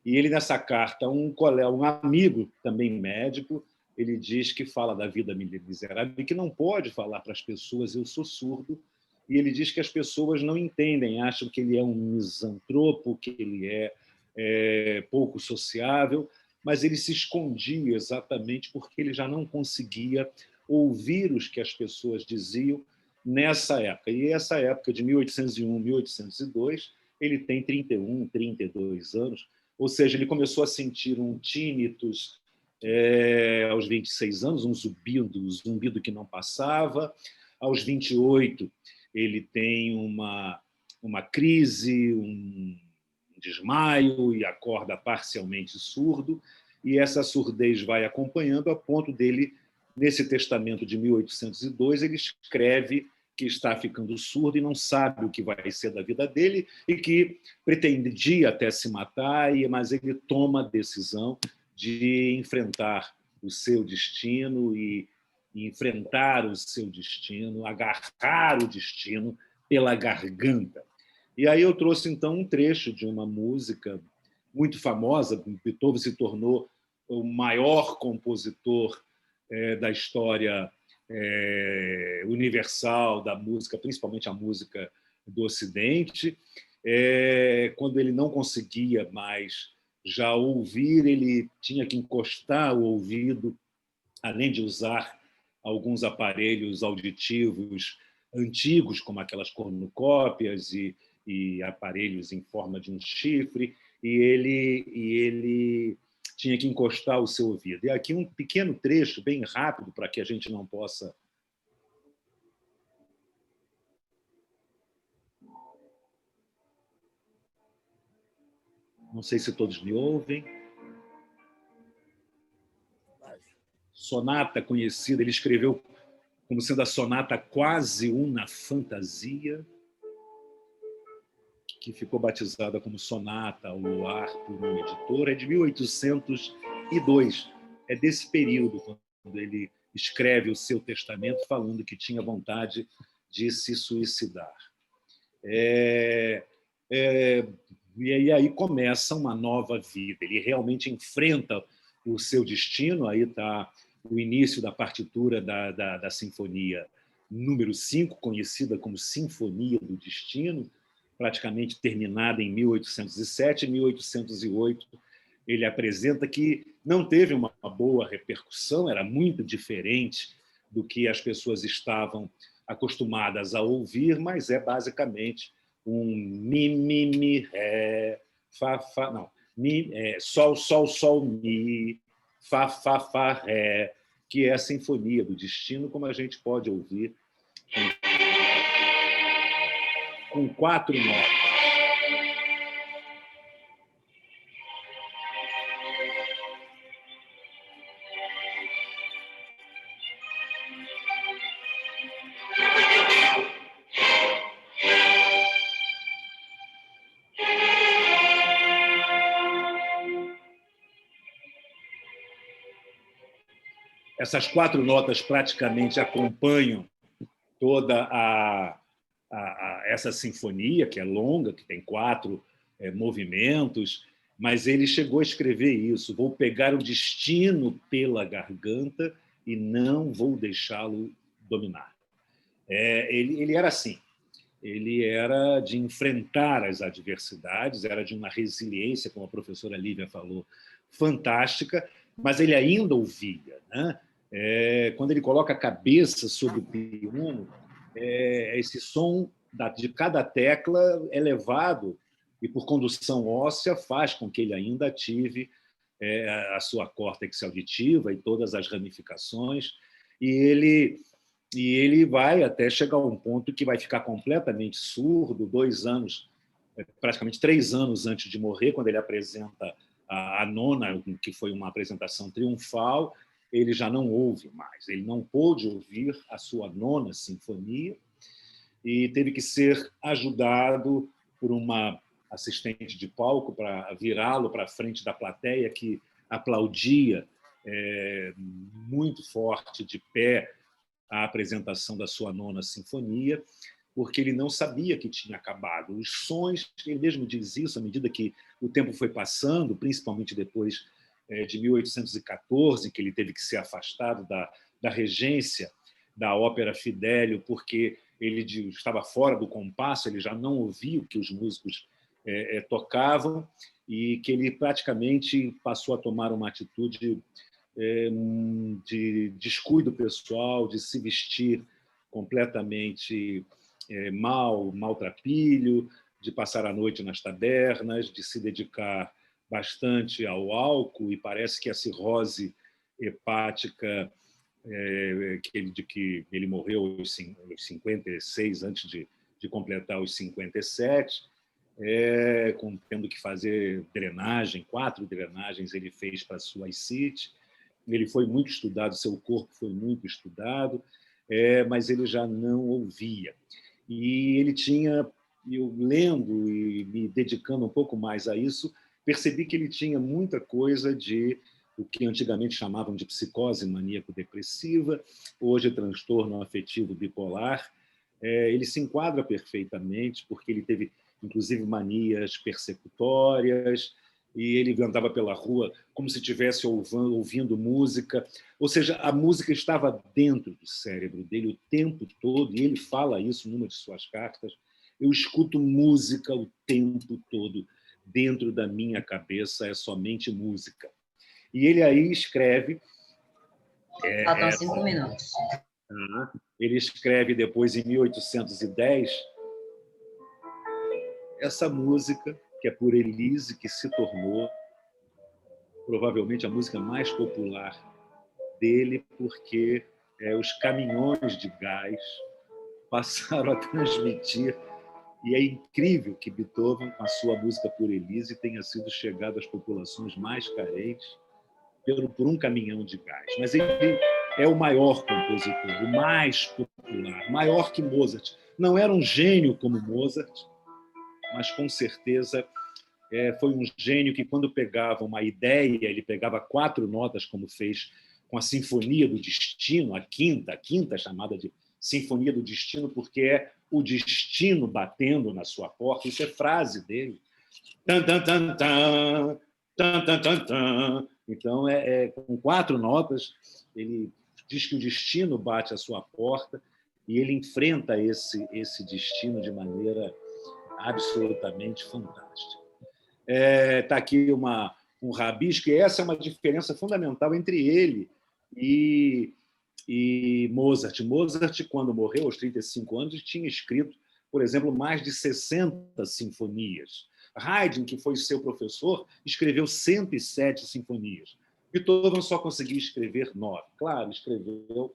E ele, nessa carta, um amigo, também médico, ele diz que fala da vida miserável e que não pode falar para as pessoas, eu sou surdo, e ele diz que as pessoas não entendem, acham que ele é um misantropo, que ele é pouco sociável, mas ele se escondia exatamente porque ele já não conseguia ouvir os que as pessoas diziam nessa época. E essa época de 1801, 1802, ele tem 31, 32 anos, ou seja, ele começou a sentir um tinnitus aos 26 anos, um zumbido que não passava. Aos 28, ele tem uma crise, um desmaio e acorda parcialmente surdo, e essa surdez vai acompanhando a ponto dele, nesse testamento de 1802, ele escreve que está ficando surdo e não sabe o que vai ser da vida dele e que pretendia até se matar, mas ele toma a decisão de enfrentar o seu destino e enfrentar o seu destino, agarrar o destino pela garganta. E aí eu trouxe, então, um trecho de uma música muito famosa. Beethoven se tornou o maior compositor da história universal da música, principalmente a música do Ocidente. Quando ele não conseguia mais já ouvir, ele tinha que encostar o ouvido, além de usar alguns aparelhos auditivos antigos, como aquelas cornucópias e aparelhos em forma de um chifre, e ele tinha que encostar o seu ouvido. E aqui um pequeno trecho, bem rápido, para que a gente não possa... Não sei se todos me ouvem. Sonata conhecida, ele escreveu como sendo a sonata Quasi una fantasia, que ficou batizada como Sonata ao Luar por um editor, é de 1802. É desse período, quando ele escreve o seu testamento falando que tinha vontade de se suicidar. E aí começa uma nova vida. Ele realmente enfrenta o seu destino. Aí está o início da partitura da Sinfonia número 5, conhecida como Sinfonia do Destino, praticamente terminada em 1807. Em 1808, ele apresenta que não teve uma boa repercussão, era muito diferente do que as pessoas estavam acostumadas a ouvir, mas é basicamente um mi, ré, fá, fá, não, sol, sol, sol, mi, fá, fá, fá, ré, que é a Sinfonia do Destino, como a gente pode ouvir com 4 notas. Essas 4 notas praticamente acompanham toda essa sinfonia, que é longa, que tem 4 movimentos, mas ele chegou a escrever isso: vou pegar o destino pela garganta e não vou deixá-lo dominar. Ele era assim, ele era de enfrentar as adversidades, era de uma resiliência, como a professora Lívia falou, fantástica, mas ele ainda ouvia, né? Quando ele coloca a cabeça sobre o piano, esse som de cada tecla é levado e, por condução óssea, faz com que ele ainda ative a sua córtex auditiva e todas as ramificações, e ele vai até chegar a um ponto que vai ficar completamente surdo, 2 anos, praticamente 3 anos antes de morrer, quando ele apresenta a nona, que foi uma apresentação triunfal. Ele já não ouve mais, ele não pôde ouvir a sua 9ª sinfonia e teve que ser ajudado por uma assistente de palco para virá-lo para a frente da plateia, que aplaudia muito forte, de pé, a apresentação da sua 9ª sinfonia, porque ele não sabia que tinha acabado. Os sons, ele mesmo diz isso, à medida que o tempo foi passando, principalmente depois de 1814, que ele teve que ser afastado da regência da Ópera Fidelio, porque ele estava fora do compasso, ele já não ouvia o que os músicos tocavam, e que ele praticamente passou a tomar uma atitude de descuido pessoal, de se vestir completamente maltrapilho, de passar a noite nas tabernas, de se dedicar bastante ao álcool, e parece que a cirrose hepática, de que ele morreu aos 56, antes de completar os 57, tendo que fazer drenagem, 4 drenagens ele fez para a sua ascite. Ele foi muito estudado, seu corpo foi muito estudado, mas ele já não ouvia. E ele tinha, eu lendo e me dedicando um pouco mais a isso, percebi que ele tinha muita coisa de o que antigamente chamavam de psicose maníaco-depressiva, hoje transtorno afetivo bipolar. Ele se enquadra perfeitamente, porque ele teve, inclusive, manias persecutórias, e ele andava pela rua como se estivesse ouvindo música, ou seja, a música estava dentro do cérebro dele o tempo todo, e ele fala isso numa de suas cartas: eu escuto música o tempo todo, dentro da minha cabeça é somente música. E ele aí escreve... Faltam 5 minutos. Ele escreve depois, em 1810, essa música, que é Por Elise, que se tornou provavelmente a música mais popular dele, porque os caminhões de gás passaram a transmitir, e é incrível que Beethoven, com a sua música Por Elise, tenha sido chegado às populações mais carentes por um caminhão de gás. Mas ele é o maior compositor, o mais popular, maior que Mozart. Não era um gênio como Mozart, mas com certeza foi um gênio que, quando pegava uma ideia, ele pegava 4 notas, como fez com a Sinfonia do Destino, a quinta chamada de Sinfonia do Destino, porque é o destino batendo na sua porta. Isso é frase dele. Tan, tan, tan, tan, tan, tan, tan, tan. Então, com 4 notas, ele diz que o destino bate à sua porta e ele enfrenta esse destino de maneira absolutamente fantástica. Está aqui um rabisco, e essa é uma diferença fundamental entre ele e Mozart. Mozart, quando morreu aos 35 anos, tinha escrito, por exemplo, mais de 60 sinfonias. Haydn, que foi seu professor, escreveu 107 sinfonias. Beethoven só conseguiu escrever 9. Claro, escreveu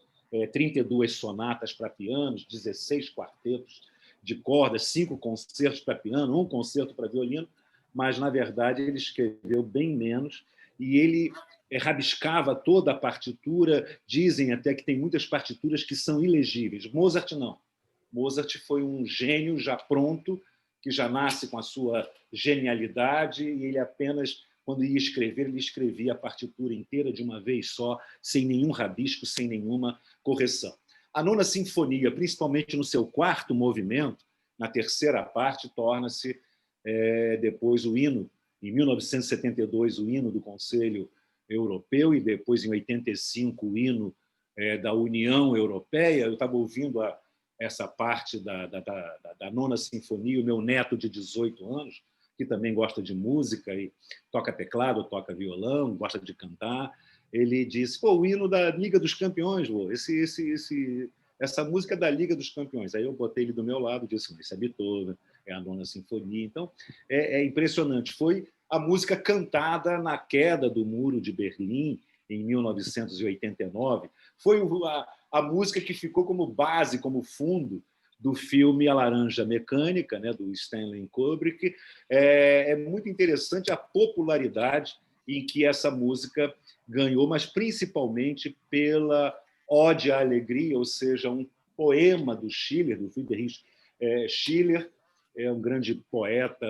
32 sonatas para pianos, 16 quartetos de cordas, 5 concertos para piano, 1 concerto para violino, mas, na verdade, ele escreveu bem menos, e ele rabiscava toda a partitura. Dizem até que tem muitas partituras que são ilegíveis. Mozart não. Mozart foi um gênio já pronto, que já nasce com a sua genialidade, e ele apenas quando ia escrever, ele escrevia a partitura inteira de uma vez só, sem nenhum rabisco, sem nenhuma correção. A Nona Sinfonia, principalmente no seu quarto movimento, na terceira parte, torna-se depois o hino, em 1972, o hino do Conselho Europeu, e depois, em 85, o hino da União Europeia. Eu estava ouvindo essa parte da Nona Sinfonia, o meu neto de 18 anos, que também gosta de música e toca teclado, toca violão, gosta de cantar. Ele disse: pô, o hino da Liga dos Campeões, vô, essa música é da Liga dos Campeões. Aí eu botei ele do meu lado e disse: isso é Beethoven, é a Nona Sinfonia. Então, é impressionante. Foi a música cantada na queda do Muro de Berlim, em 1989. Foi a música que ficou como base, como fundo do filme A Laranja Mecânica, né, do Stanley Kubrick. É muito interessante a popularidade em que essa música ganhou, mas principalmente pela Ode à Alegria, ou seja, um poema do Schiller, do Friedrich Schiller, é um grande poeta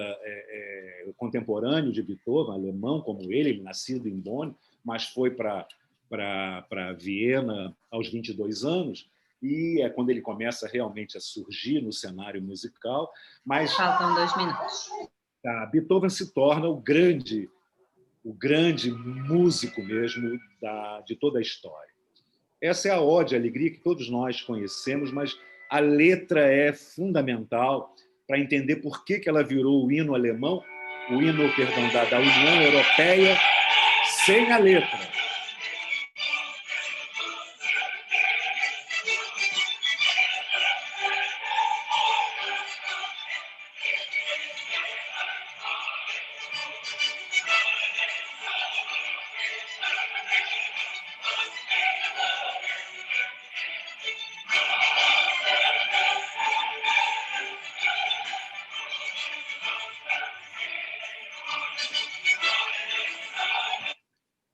contemporâneo de Beethoven, alemão como ele nascido em Bonn, mas foi para Viena aos 22 anos, e é quando ele começa realmente a surgir no cenário musical. Mas faltam 2 minutos. Beethoven se torna o grande músico mesmo de toda a história. Essa é a Ode à Alegria que todos nós conhecemos, mas a letra é fundamental para entender por que ela virou o hino alemão, o hino, perdão, da União Europeia, sem a letra.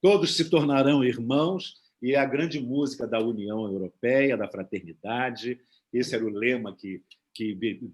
Todos se tornarão irmãos, e é a grande música da União Europeia, da fraternidade. Esse era o lema que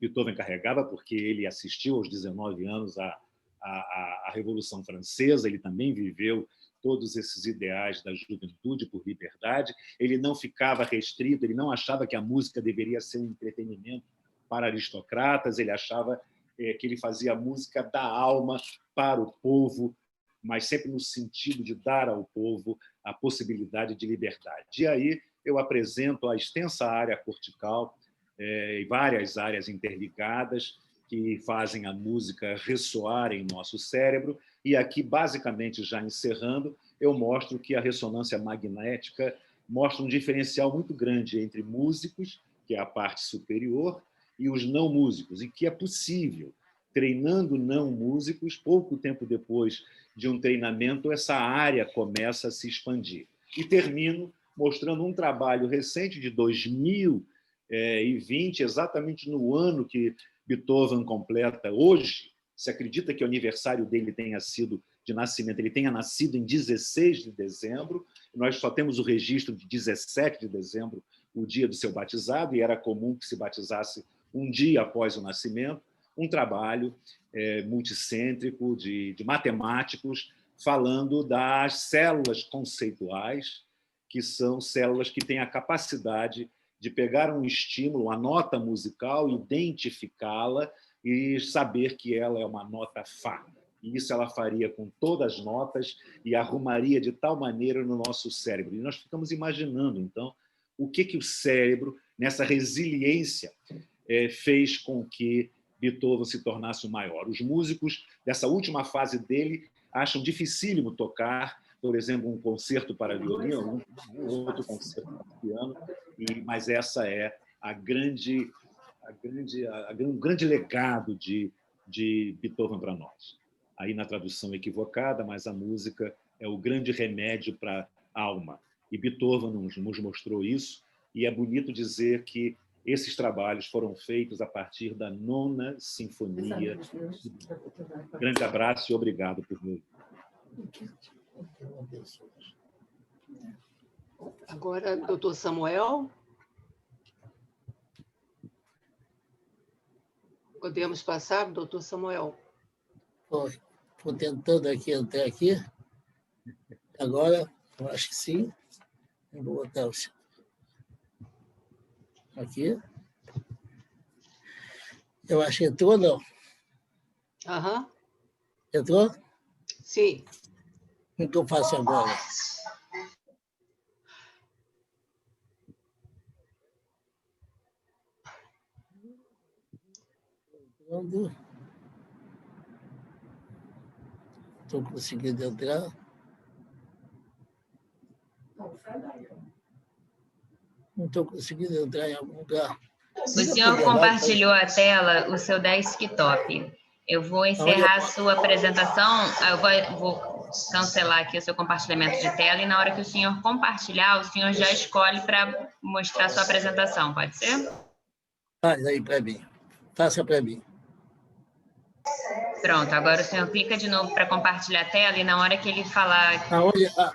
Beethoven carregava, porque ele assistiu aos 19 anos à Revolução Francesa, ele também viveu todos esses ideais da juventude por liberdade. Ele não ficava restrito, ele não achava que a música deveria ser um entretenimento para aristocratas, ele achava que ele fazia a música da alma para o povo, mas sempre no sentido de dar ao povo a possibilidade de liberdade. E aí eu apresento a extensa área cortical e várias áreas interligadas que fazem a música ressoar em nosso cérebro. E aqui, basicamente, já encerrando, eu mostro que a ressonância magnética mostra um diferencial muito grande entre músicos, que é a parte superior, e os não músicos, e que é possível, treinando não músicos, pouco tempo depois de um treinamento, essa área começa a se expandir. E termino mostrando um trabalho recente de 2020, exatamente no ano que Beethoven completa hoje. Se acredita que o aniversário dele tenha sido de nascimento, ele tenha nascido em 16 de dezembro, nós só temos o registro de 17 de dezembro, o dia do seu batizado, e era comum que se batizasse um dia após o nascimento. Um trabalho multicêntrico de matemáticos falando das células conceituais, que são células que têm a capacidade de pegar um estímulo, uma nota musical, identificá-la e saber que ela é uma nota Fá. E isso ela faria com todas as notas e arrumaria de tal maneira no nosso cérebro. E nós ficamos imaginando, então, o que o cérebro, nessa resiliência, fez com que Beethoven se tornasse o maior. Os músicos dessa última fase dele acham dificílimo tocar, por exemplo, um concerto para violino, um outro concerto para piano, mas essa é um grande legado de Beethoven para nós. Aí na tradução equivocada, mas a música é o grande remédio para a alma. E Beethoven nos mostrou isso, e é bonito dizer que esses trabalhos foram feitos a partir da Nona Sinfonia. Grande abraço e obrigado por me ouvir. Agora, doutor Samuel. Podemos passar, doutor Samuel? Oi. Estou tentando aqui entrar aqui. Agora, eu acho que sim. Eu vou botar o... Aqui. Eu acho que entrou, não? Aham. Entrou? Sim. O que eu faço agora? Estou conseguindo entrar. Não estou conseguindo entrar em algum lugar. O senhor compartilhou a tela, o seu desktop. Eu vou encerrar a sua apresentação, eu vou cancelar aqui o seu compartilhamento de tela e na hora que o senhor compartilhar, o senhor já escolhe para mostrar a sua apresentação, pode ser? Faz aí para mim. Faça para mim. Pronto, agora o senhor clica de novo para compartilhar a tela e na hora que ele falar...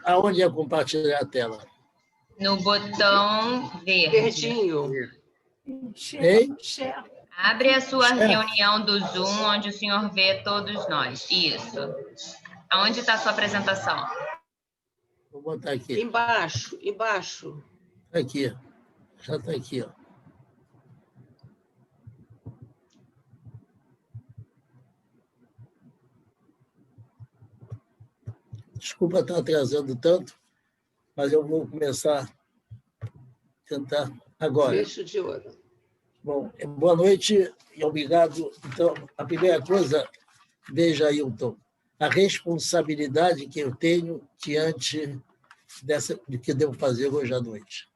Aonde é compartilhar a tela? No botão verde. Verdinho. Ei? Abre a sua reunião do Zoom, onde o senhor vê todos nós. Isso. Aonde está a sua apresentação? Vou botar aqui. Embaixo, embaixo. Aqui. Já está aqui, ó. Desculpa estar atrasando tanto, mas eu vou começar a tentar agora. Fecho de ouro. Bom, boa noite e obrigado. Então, a primeira coisa, veja, Ailton, a responsabilidade que eu tenho diante do que devo fazer hoje à noite.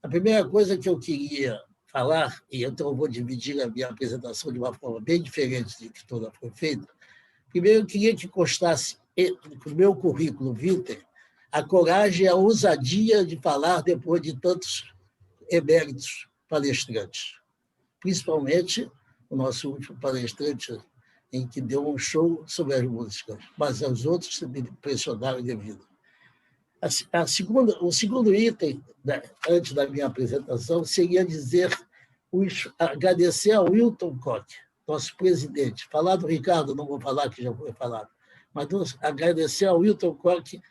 A primeira coisa que eu queria falar, e então eu vou dividir a minha apresentação de uma forma bem diferente de que toda foi feita. Primeiro, eu queria que constasse no meu currículo vitae a coragem e a ousadia de falar depois de tantos eméritos palestrantes. Principalmente o nosso último palestrante, em que deu um show sobre as músicas, mas os outros me impressionaram devido. O segundo item, antes da minha apresentação, seria agradecer ao Wilton Koch, nosso presidente. Falar do Ricardo, não vou falar, que já foi falado, mas agradecer ao Wilton Koch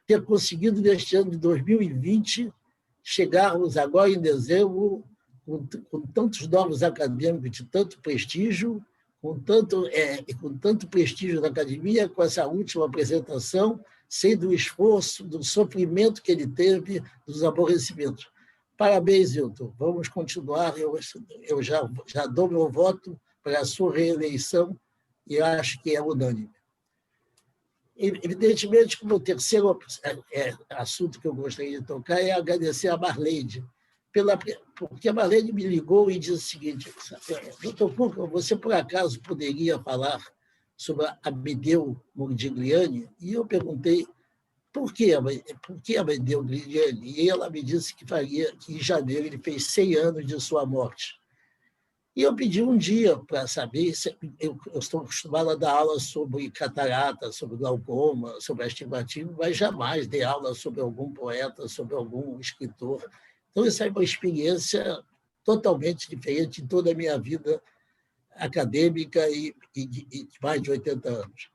ter conseguido, neste ano de 2020, chegarmos agora em dezembro com tantos novos acadêmicos de tanto prestígio, com tanto prestígio na academia, com essa última apresentação, sem do esforço, do sofrimento que ele teve, dos aborrecimentos. Parabéns, Hilton. Vamos continuar. Eu já dou meu voto para a sua reeleição e acho que é unânime. Evidentemente, como o terceiro assunto que eu gostaria de tocar é agradecer a Marlene, porque a Marlene me ligou e disse o seguinte: doutor Cuca, você por acaso poderia falar sobre a Amedeo Modigliani? E eu perguntei por que a Amedeo Modigliani? E ela me disse que em janeiro ele fez 100 anos de sua morte. E eu pedi um dia para saber, eu estou acostumado a dar aula sobre catarata, sobre glaucoma, sobre astigmatismo, mas jamais dei aula sobre algum poeta, sobre algum escritor. Então, isso é uma experiência totalmente diferente em toda a minha vida acadêmica e de mais de 80 anos.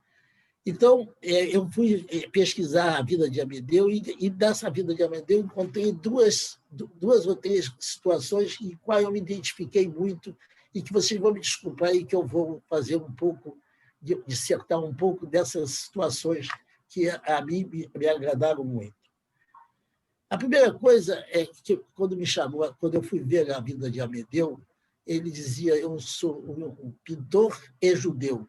Então, eu fui pesquisar a vida de Amedeo e dessa vida de Amedeo encontrei duas ou três situações em quais eu me identifiquei muito e que vocês vão me desculpar aí que eu vou fazer um pouco, dissertar um pouco dessas situações que a mim me agradaram muito. A primeira coisa é que, quando eu fui ver a vida de Amedeo, ele dizia: eu sou um pintor e judeu.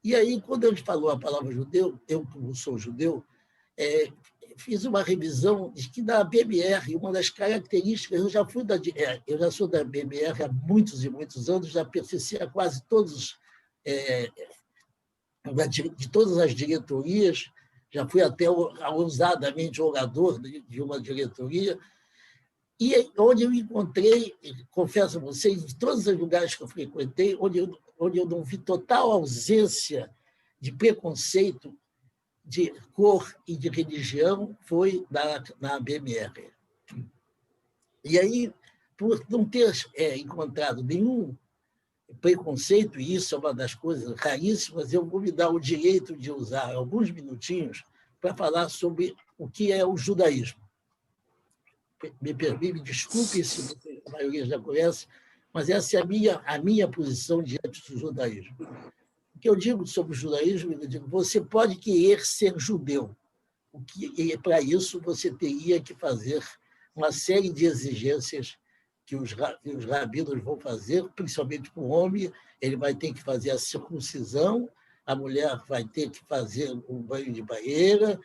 E aí, quando ele falou a palavra judeu, eu, como sou judeu, fiz uma revisão de que na BMR, uma das características, eu já sou da BMR há muitos e muitos anos, já pertenci a quase todos, de todas as diretorias, já fui até ousadamente orador de uma diretoria, e onde eu encontrei, confesso a vocês, de todos os lugares que eu frequentei, onde eu não vi total ausência de preconceito de cor e de religião, foi na BMR. E aí, por não ter encontrado nenhum preconceito, e isso é uma das coisas raríssimas, eu vou me dar o direito de usar alguns minutinhos para falar sobre o que é o judaísmo. Me desculpe se a maioria já conhece, mas essa é a minha posição diante do judaísmo. O que eu digo sobre o judaísmo, eu digo, você pode querer ser judeu, e para isso você teria que fazer uma série de exigências que os rabinos vão fazer, principalmente para o homem, ele vai ter que fazer a circuncisão, a mulher vai ter que fazer um banho de banheira,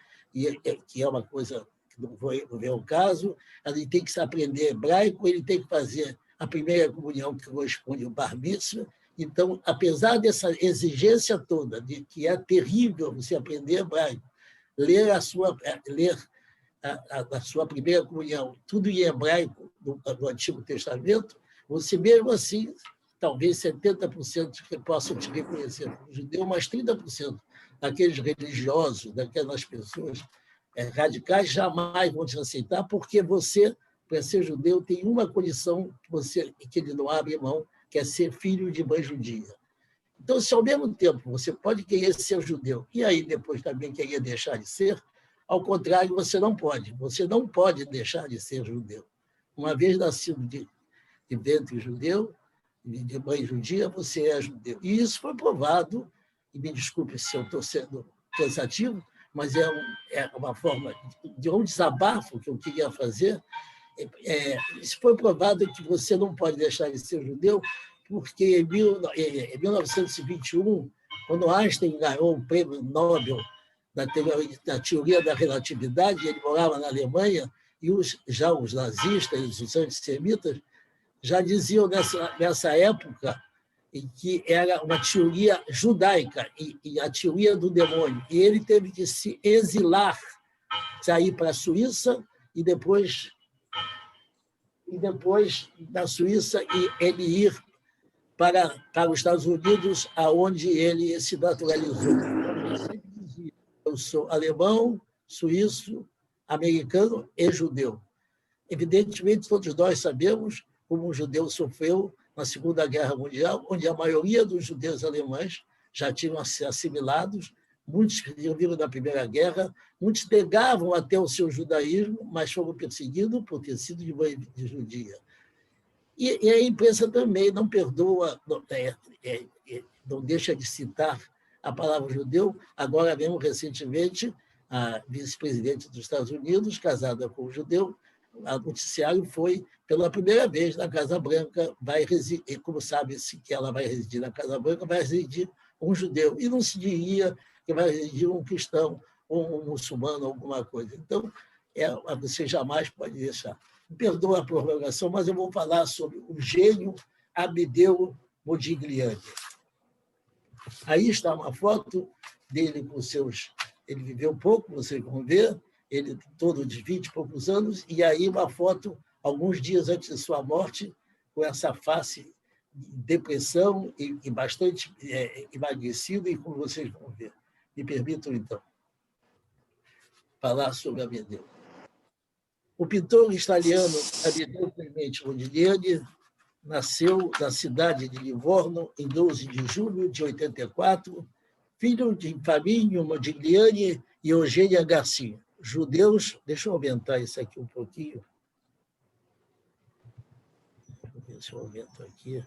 que é uma coisa que não vem ao caso, ele tem que aprender hebraico, ele tem que fazer a primeira comunhão, que corresponde ao bar mitzvah. Então, apesar dessa exigência toda, de que é terrível você aprender hebraico, ler a sua primeira comunhão, tudo em hebraico do Antigo Testamento, você mesmo assim, talvez 70% que possam te reconhecer como judeu, mas 30% daqueles religiosos, daquelas pessoas radicais, jamais vão te aceitar, porque você, para ser judeu, tem uma condição que ele não abre mão, que é ser filho de mãe judia. Então, se ao mesmo tempo você pode querer ser judeu e aí depois também querer deixar de ser, ao contrário, você não pode. Você não pode deixar de ser judeu. Uma vez nascido de ventre judeu, de mãe judia, você é judeu. E isso foi provado, e me desculpe se eu estou sendo cansativo, mas é uma forma de um desabafo que eu queria fazer. Isso foi provado que você não pode deixar de ser judeu, porque em 1921, quando Einstein ganhou o prêmio Nobel da teoria da relatividade, ele morava na Alemanha, e os nazistas, os antissemitas, já diziam nessa época em que era uma teoria judaica e a teoria do demônio. E ele teve que se exilar, sair para a Suíça e depois da Suíça ele ir para os Estados Unidos, aonde ele se naturalizou. Ele sempre dizia: eu sou alemão, suíço, americano e judeu. Evidentemente, todos nós sabemos como o judeu sofreu na Segunda Guerra Mundial, onde a maioria dos judeus alemães já tinham se assimilados, muitos que viram na Primeira Guerra, muitos negavam até o seu judaísmo, mas foram perseguidos por ter sido de mãe judia. E a imprensa também não perdoa, não deixa de citar a palavra judeu. Agora mesmo, recentemente, a vice-presidente dos Estados Unidos, casada com um judeu, o noticiário foi, pela primeira vez, na Casa Branca, vai residir, como sabe-se que ela vai residir na Casa Branca, vai residir um judeu. E não se diria que vai residir um cristão ou um muçulmano, alguma coisa. Então, você jamais pode deixar. Perdoa a prorrogação, mas eu vou falar sobre o gênio Amedeo Modigliani. Aí está uma foto dele com seus... Ele viveu pouco, vocês vão ver, ele todo de 20 e poucos anos, e aí uma foto, alguns dias antes de sua morte, com essa face de depressão e bastante emagrecido, e como vocês vão ver. Me permitam, então, falar sobre Amedeo. O pintor italiano Amedeo Clemente Modigliani nasceu na cidade de Livorno em 12 de julho de 84, filho de Fabinho Modigliani e Eugênia Garcia, judeus. Deixa eu aumentar isso aqui um pouquinho. Deixa eu ver se eu aumento aqui.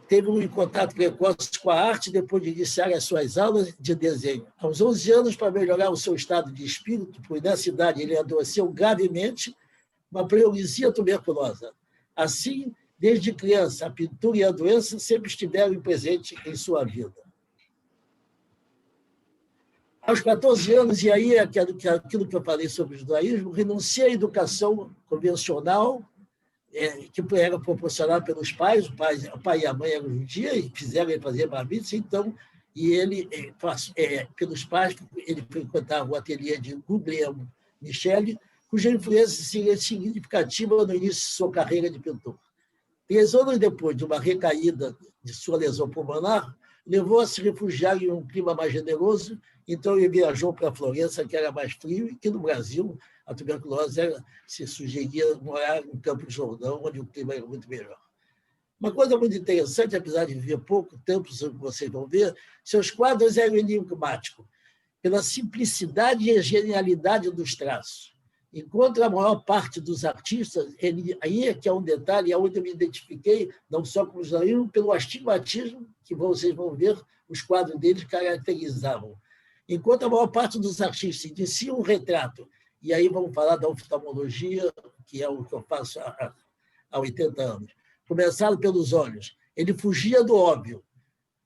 Teve um contato precoce com a arte depois de iniciar as suas aulas de desenho. Aos 11 anos, para melhorar o seu estado de espírito, pois nessa idade ele adoeceu gravemente uma pleurisia tuberculosa. Assim, desde criança, a pintura e a doença sempre estiveram presentes em sua vida. Aos 14 anos, e aí aquilo que eu falei sobre o judaísmo, renuncia à educação convencional, que era proporcionado pelos pais, o pai e a mãe eram judias e fizeram ele fazer bar mitzvah, então, e ele, pelos pais, ele frequentava o ateliê de Guglielmo Michele, cuja influência seria significativa no início de sua carreira de pintor. 3 anos depois de uma recaída de sua lesão pulmonar, levou a se refugiar em um clima mais generoso, então ele viajou para Florença, que era mais frio, e que no Brasil a tuberculose se sugeria morar em Campos do Jordão, onde o clima era muito melhor. Uma coisa muito interessante, apesar de viver pouco tempo, vocês vão ver, seus quadros eram enigmáticos, pela simplicidade e genialidade dos traços. Enquanto a maior parte dos artistas, aí é que é um detalhe, é onde eu me identifiquei, não só com o Jair, pelo astigmatismo, que vocês vão ver, os quadros deles caracterizavam. Enquanto a maior parte dos artistas iniciam um retrato, e aí vamos falar da oftalmologia, que é o que eu faço há 80 anos, começaram pelos olhos. Ele fugia do óbvio.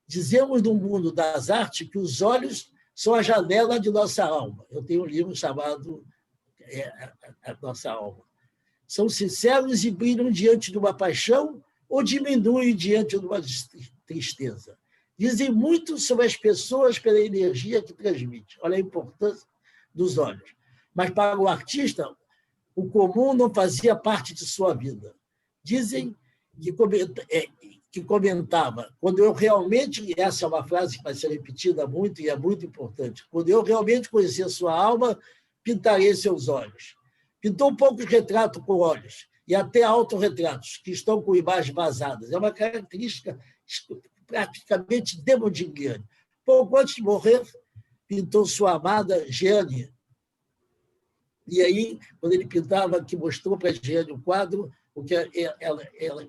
Dizemos no mundo das artes que os olhos são a janela de nossa alma. Eu tenho um livro chamado A Nossa Alma. São sinceros e brilham diante de uma paixão ou diminuem diante de uma tristeza. Dizem muito sobre as pessoas pela energia que transmite. Olha a importância dos olhos. Mas para o artista, o comum não fazia parte de sua vida. Dizem que comentava, quando eu realmente, e essa é uma frase que vai ser repetida muito e é muito importante, quando eu realmente conhecer sua alma, pintarei seus olhos. Pintou poucos retratos com olhos, e até autorretratos, que estão com imagens vazadas. É uma característica praticamente demodigliane. Pouco antes de morrer, pintou sua amada Jeanne. E aí, quando ele pintava, que mostrou para a Jeanne o quadro, porque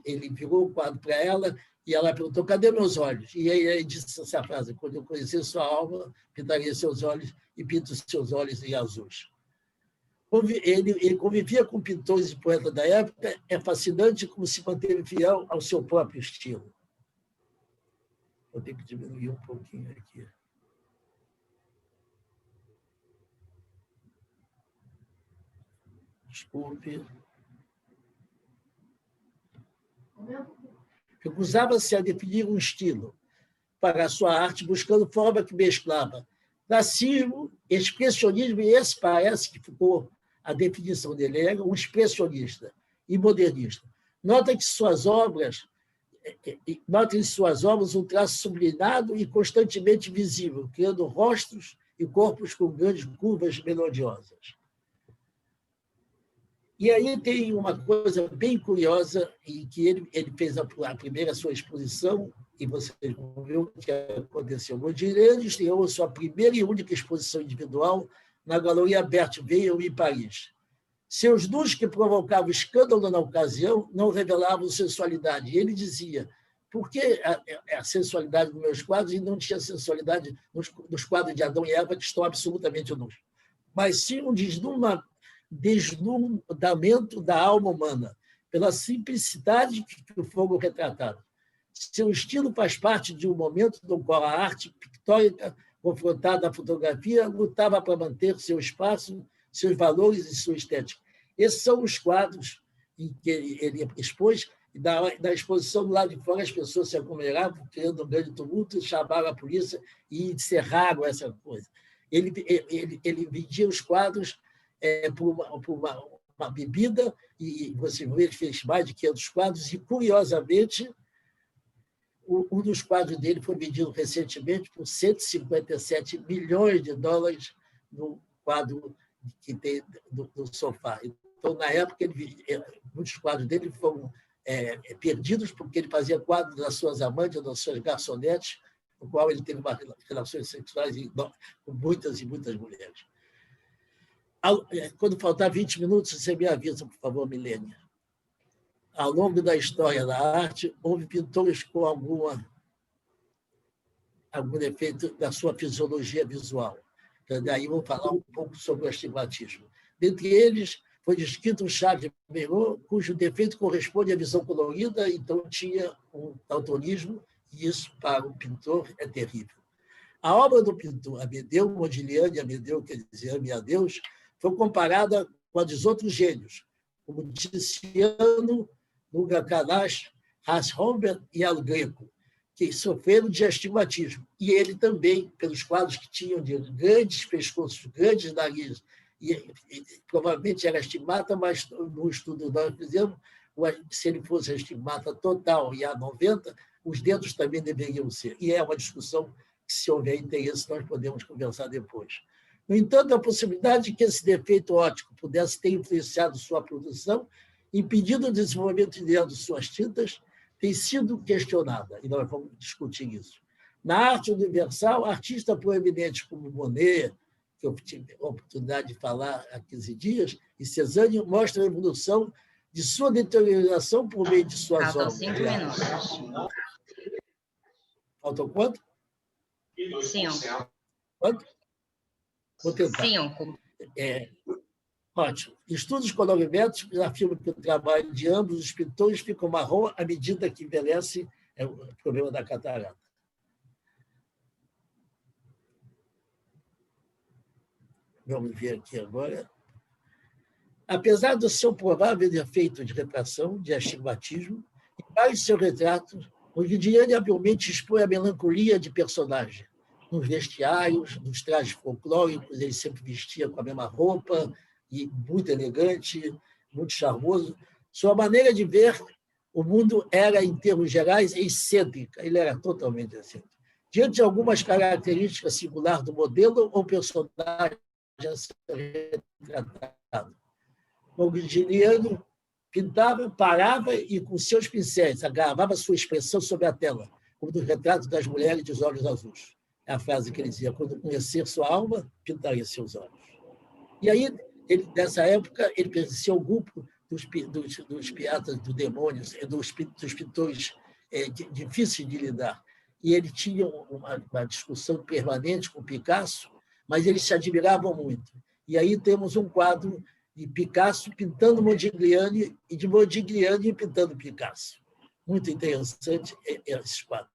ele virou o quadro para ela e ela perguntou, cadê meus olhos? E aí ele disse essa frase, quando eu conhecer sua alma, pintaria seus olhos e pinto seus olhos em azuis. Ele convivia com pintores e poetas da época, é fascinante como se manteve fiel ao seu próprio estilo. Vou ter que diminuir um pouquinho aqui. Desculpe. Recusava-se a definir um estilo para a sua arte, buscando forma que mesclava classicismo, expressionismo, e esse parece que ficou a definição dele. Ele era um expressionista e modernista. Nota em suas obras um traço sublinhado e constantemente visível, criando rostos e corpos com grandes curvas melodiosas. E aí tem uma coisa bem curiosa, em que ele fez a primeira sua exposição, e vocês vão ver o que aconteceu. Modigliani estreou sua primeira e única exposição individual na Galeria Berthe-Veil, em Paris. Seus nus, que provocavam escândalo na ocasião, não revelavam sensualidade. E ele dizia, por que a sensualidade dos meus quadros e não tinha sensualidade nos quadros de Adão e Eva, que estão absolutamente nus? Mas sim um desnudamento da alma humana, pela simplicidade que o fogo retratado. Seu estilo faz parte de um momento no qual a arte pictórica, confrontada à fotografia, lutava para manter seu espaço, seus valores e sua estética. Esses são os quadros em que ele expôs, e na exposição do lado de fora as pessoas se aglomeravam, criando um grande tumulto, chamaram a polícia e encerraram essa coisa. Ele vendia os quadros por uma bebida, e você vê, ele fez mais de 500 quadros, e, curiosamente, um dos quadros dele foi vendido recentemente por 157 milhões de dólares no quadro que tem do sofá. Então, na época, muitos quadros dele foram perdidos porque ele fazia quadros das suas amantes, das suas garçonetes, no qual ele teve relações sexuais com muitas e muitas mulheres. Quando faltar 20 minutos, você me avisa, por favor, Milênia. Ao longo da história da arte, houve pintores com algum defeito da sua fisiologia visual. Daí vou falar um pouco sobre o astigmatismo. Dentre eles, foi descrito um Charles Perrault, cujo defeito corresponde à visão colorida, então tinha um daltonismo, e isso, para o pintor, é terrível. A obra do pintor Amedeu Modigliani, Amedeu quer dizer ame a Deus, foi comparada com a dos outros gênios, como Tiziano, Luca Canache, Hans Holbein e El Greco, que sofreram de astigmatismo. E ele também, pelos quadros que tinham de grandes pescoços, grandes narizes, e provavelmente era astigmata, mas no estudo que nós fizemos, se ele fosse astigmata total e A90, os dedos também deveriam ser. E é uma discussão que, se houver interesse, nós podemos conversar depois. No entanto, a possibilidade de que esse defeito óptico pudesse ter influenciado sua produção, impedindo o desenvolvimento ideal de suas tintas, tem sido questionada, e nós vamos discutir isso. Na arte universal, artistas proeminentes como Monet, que eu tive a oportunidade de falar há 15 dias, e Cézanne mostram a evolução de sua deterioração por meio de suas Faltam obras. 5 minutos. Faltam quanto? 5. Quanto? Vou tentar. 5. Ótimo. Estudos colorimétricos afirmam que o trabalho de ambos os pintores fica marrom à medida que envelhece, é o problema da catarata. Vamos ver aqui agora. Apesar do seu provável efeito de retração, de astigmatismo, em vários seus retratos, Modigliani habilmente expõe a melancolia de personagem. Nos vestiários, nos trajes folclóricos, ele sempre vestia com a mesma roupa, e muito elegante, muito charmoso. Sua maneira de ver o mundo era, em termos gerais, excêntrica. Ele era totalmente excêntrico. Diante de algumas características singulares do modelo ou personagem a ser retratado, Modigliani pintava, parava e, com seus pincéis, agravava sua expressão sobre a tela, como no retrato das mulheres de olhos azuis. É a frase que ele dizia: quando conhecer sua alma, pintaria seus olhos. E aí, nessa época, ele pertencia ao grupo dos piatas do demônio, dos pintores difíceis de lidar. E ele tinha uma discussão permanente com Picasso, mas eles se admiravam muito. E aí temos um quadro de Picasso pintando Modigliani e de Modigliani pintando Picasso. Muito interessante esse quadro.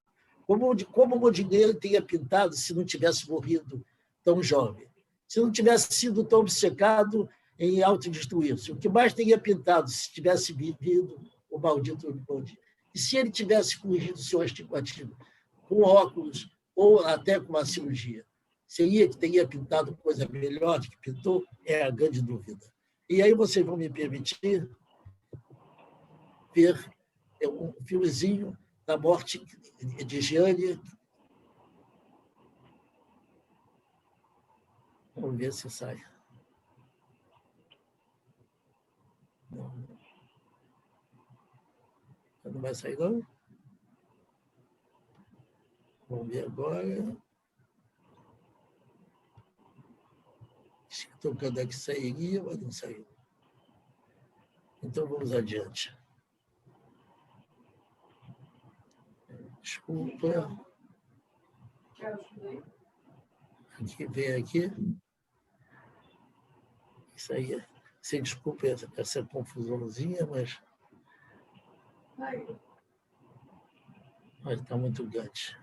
Como Modigliani teria pintado se não tivesse morrido tão jovem? Se não tivesse sido tão obcecado em autodestruir-se? O que mais teria pintado se tivesse vivido o maldito Modigliani? E se ele tivesse corrigido seu astigmatismo com óculos ou até com uma cirurgia? Seria que teria pintado coisa melhor do que pintou? É a grande dúvida. E aí vocês vão me permitir ver um filmezinho da morte de Gianni. Vamos ver se sai. Não vai sair, não? Vamos ver agora. Estou tocando aqui sairia, mas não saiu. Então, vamos adiante. Desculpa. Aqui, vem aqui. Isso aí. Sem desculpa essa confusãozinha, mas está muito grande.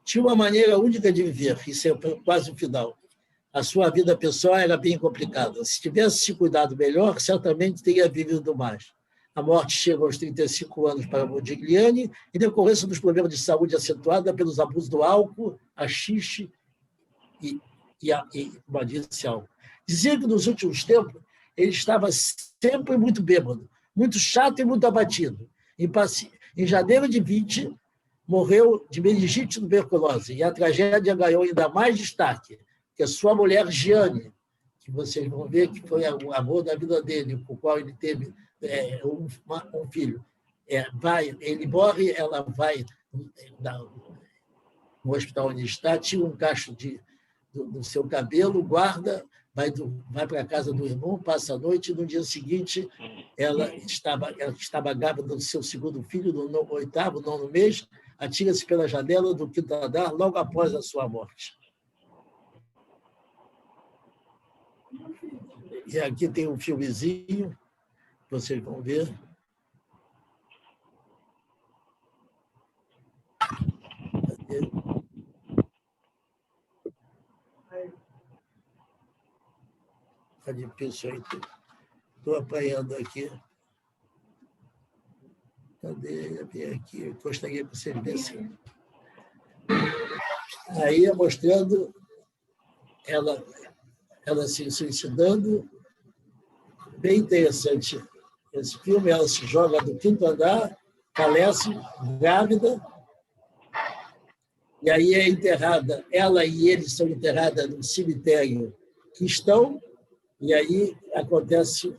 Tinha uma maneira única de viver, isso é quase o final. A sua vida pessoal era bem complicada. Se tivesse se cuidado melhor, certamente teria vivido mais. A morte chega aos 35 anos para Modigliani, em decorrência dos problemas de saúde acentuada pelos abusos do álcool, haxixe e como eu disse, álcool. Dizia que, nos últimos tempos, ele estava sempre muito bêbado, muito chato e muito abatido. Em janeiro de 20, morreu de meningite tuberculose, e a tragédia ganhou ainda mais destaque, que a sua mulher, Gianni, que vocês vão ver que foi o amor da vida dele, com o qual ele teve um filho. Ele morre, ela vai no hospital onde está, tira um cacho do seu cabelo, guarda, vai para a casa do irmão, passa a noite, e no dia seguinte ela estava grávida do seu segundo filho, no 8º, 9º mês, atira-se pela janela do quinto andar logo após a sua morte. E aqui tem um filmezinho, vocês vão ver. Está difícil aí. Estou apanhando aqui. Cadê? Vem aqui. Eu gostaria que vocês vissem. Aí, mostrando ela se suicidando bem interessante esse filme. Ela se joga do 5º andar, falece, grávida, e aí é enterrada. Ela e ele são enterradas no cemitério cristão, e aí acontece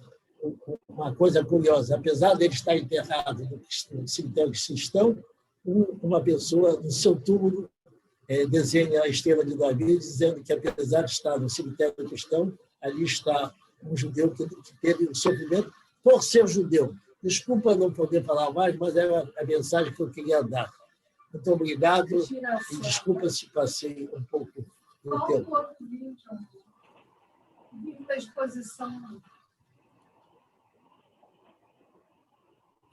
uma coisa curiosa. Apesar de ele estar enterrado no cemitério cristão, uma pessoa, no seu túmulo, desenha a estrela de Davi, dizendo que, apesar de estar no cemitério cristão, ali está um judeu que teve um sofrimento por ser judeu. Desculpa não poder falar mais, mas era a mensagem que eu queria dar. Muito obrigado e desculpa se passei um pouco do tempo. Qual o outro vídeo? O vídeo da exposição.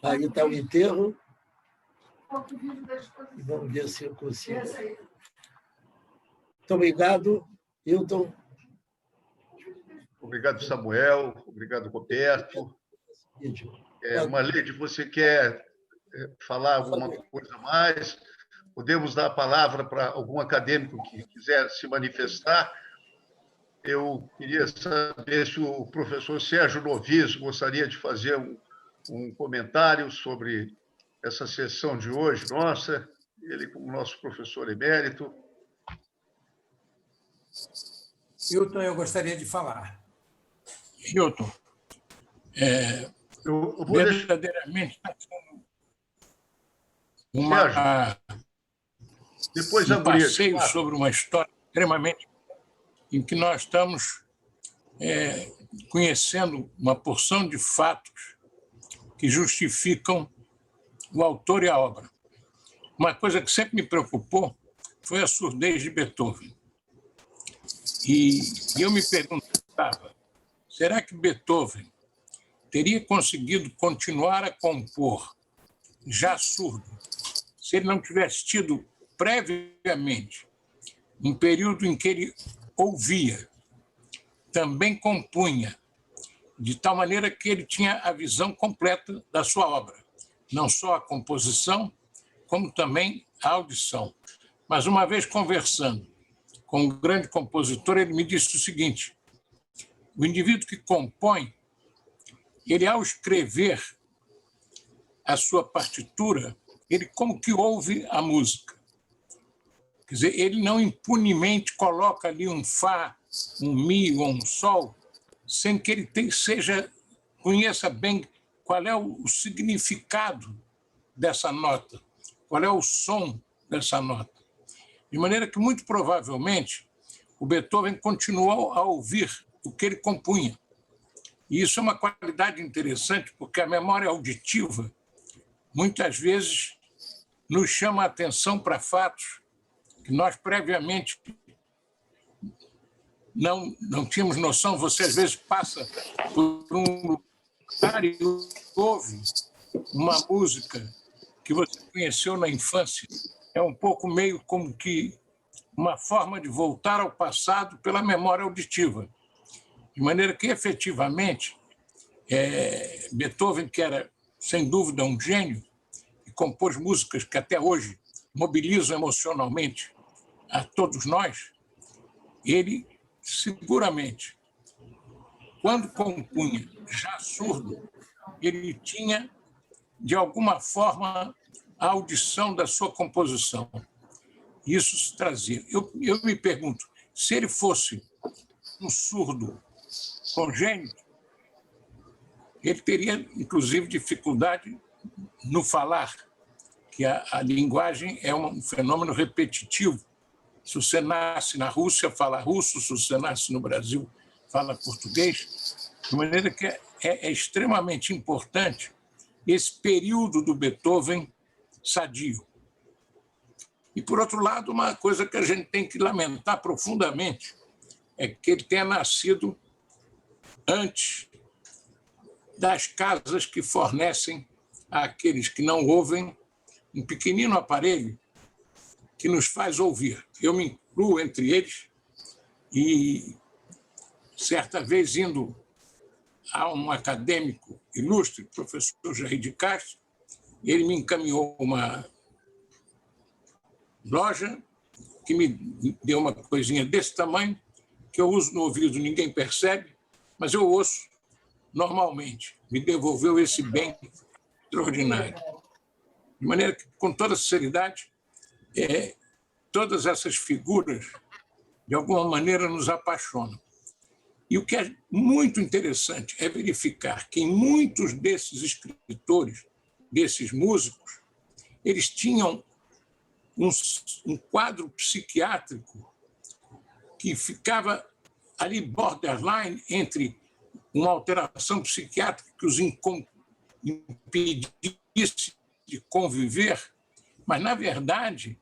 Aí está o enterro. Qual o vídeo da exposição? E vamos ver se eu consigo. Muito obrigado, Hilton. Obrigado, Samuel. Obrigado, Roberto. Marlene, você quer falar alguma coisa mais? Podemos dar a palavra para algum acadêmico que quiser se manifestar. Eu queria saber se o professor Sérgio Novis gostaria de fazer um comentário sobre essa sessão de hoje, nossa, ele como nosso professor emérito. Hilton, eu gostaria de falar. Hilton, verdadeiramente está sendo um passeio sobre uma história extremamente em que nós estamos conhecendo uma porção de fatos que justificam o autor e a obra. Uma coisa que sempre me preocupou foi a surdez de Beethoven. E eu me perguntava, será que Beethoven teria conseguido continuar a compor já surdo se ele não tivesse tido previamente um período em que ele ouvia, também compunha, de tal maneira que ele tinha a visão completa da sua obra, não só a composição, como também a audição. Mas uma vez conversando com um grande compositor, ele me disse o seguinte: o indivíduo que compõe, ele ao escrever a sua partitura, ele como que ouve a música. Quer dizer, ele não impunemente coloca ali um Fá, um Mi ou um Sol, sem que ele conheça bem qual é o significado dessa nota, qual é o som dessa nota. De maneira que, muito provavelmente, o Beethoven continuou a ouvir o que ele compunha. E isso é uma qualidade interessante, porque a memória auditiva, muitas vezes, nos chama a atenção para fatos que nós previamente não tínhamos noção. Você, às vezes, passa por um lugar e ouve uma música que você conheceu na infância. É um pouco meio como que uma forma de voltar ao passado pela memória auditiva. De maneira que, efetivamente, Beethoven, que era, sem dúvida, um gênio, e compôs músicas que até hoje mobilizam emocionalmente a todos nós, ele seguramente, quando compunha já surdo, ele tinha, de alguma forma, a audição da sua composição. Isso se trazia. Eu me pergunto, se ele fosse um surdo congênito, ele teria, inclusive, dificuldade no falar, que a linguagem é um fenômeno repetitivo. Se você nasce na Rússia, fala russo; se você nasce no Brasil, fala português. De maneira que é extremamente importante esse período do Beethoven sadio. E, por outro lado, uma coisa que a gente tem que lamentar profundamente é que ele tenha nascido antes das casas que fornecem àqueles que não ouvem um pequenino aparelho que nos faz ouvir. Eu me incluo entre eles e, certa vez, indo a um acadêmico ilustre, professor Jair de Castro, ele me encaminhou uma loja que me deu uma coisinha desse tamanho, que eu uso no ouvido, ninguém percebe, mas eu ouço normalmente, me devolveu esse bem extraordinário. De maneira que, com toda sinceridade, todas essas figuras, de alguma maneira, nos apaixonam. E o que é muito interessante é verificar que, em muitos desses escritores, desses músicos, eles tinham um quadro psiquiátrico que ficava ali borderline entre uma alteração psiquiátrica que os impedisse de conviver, mas, na verdade,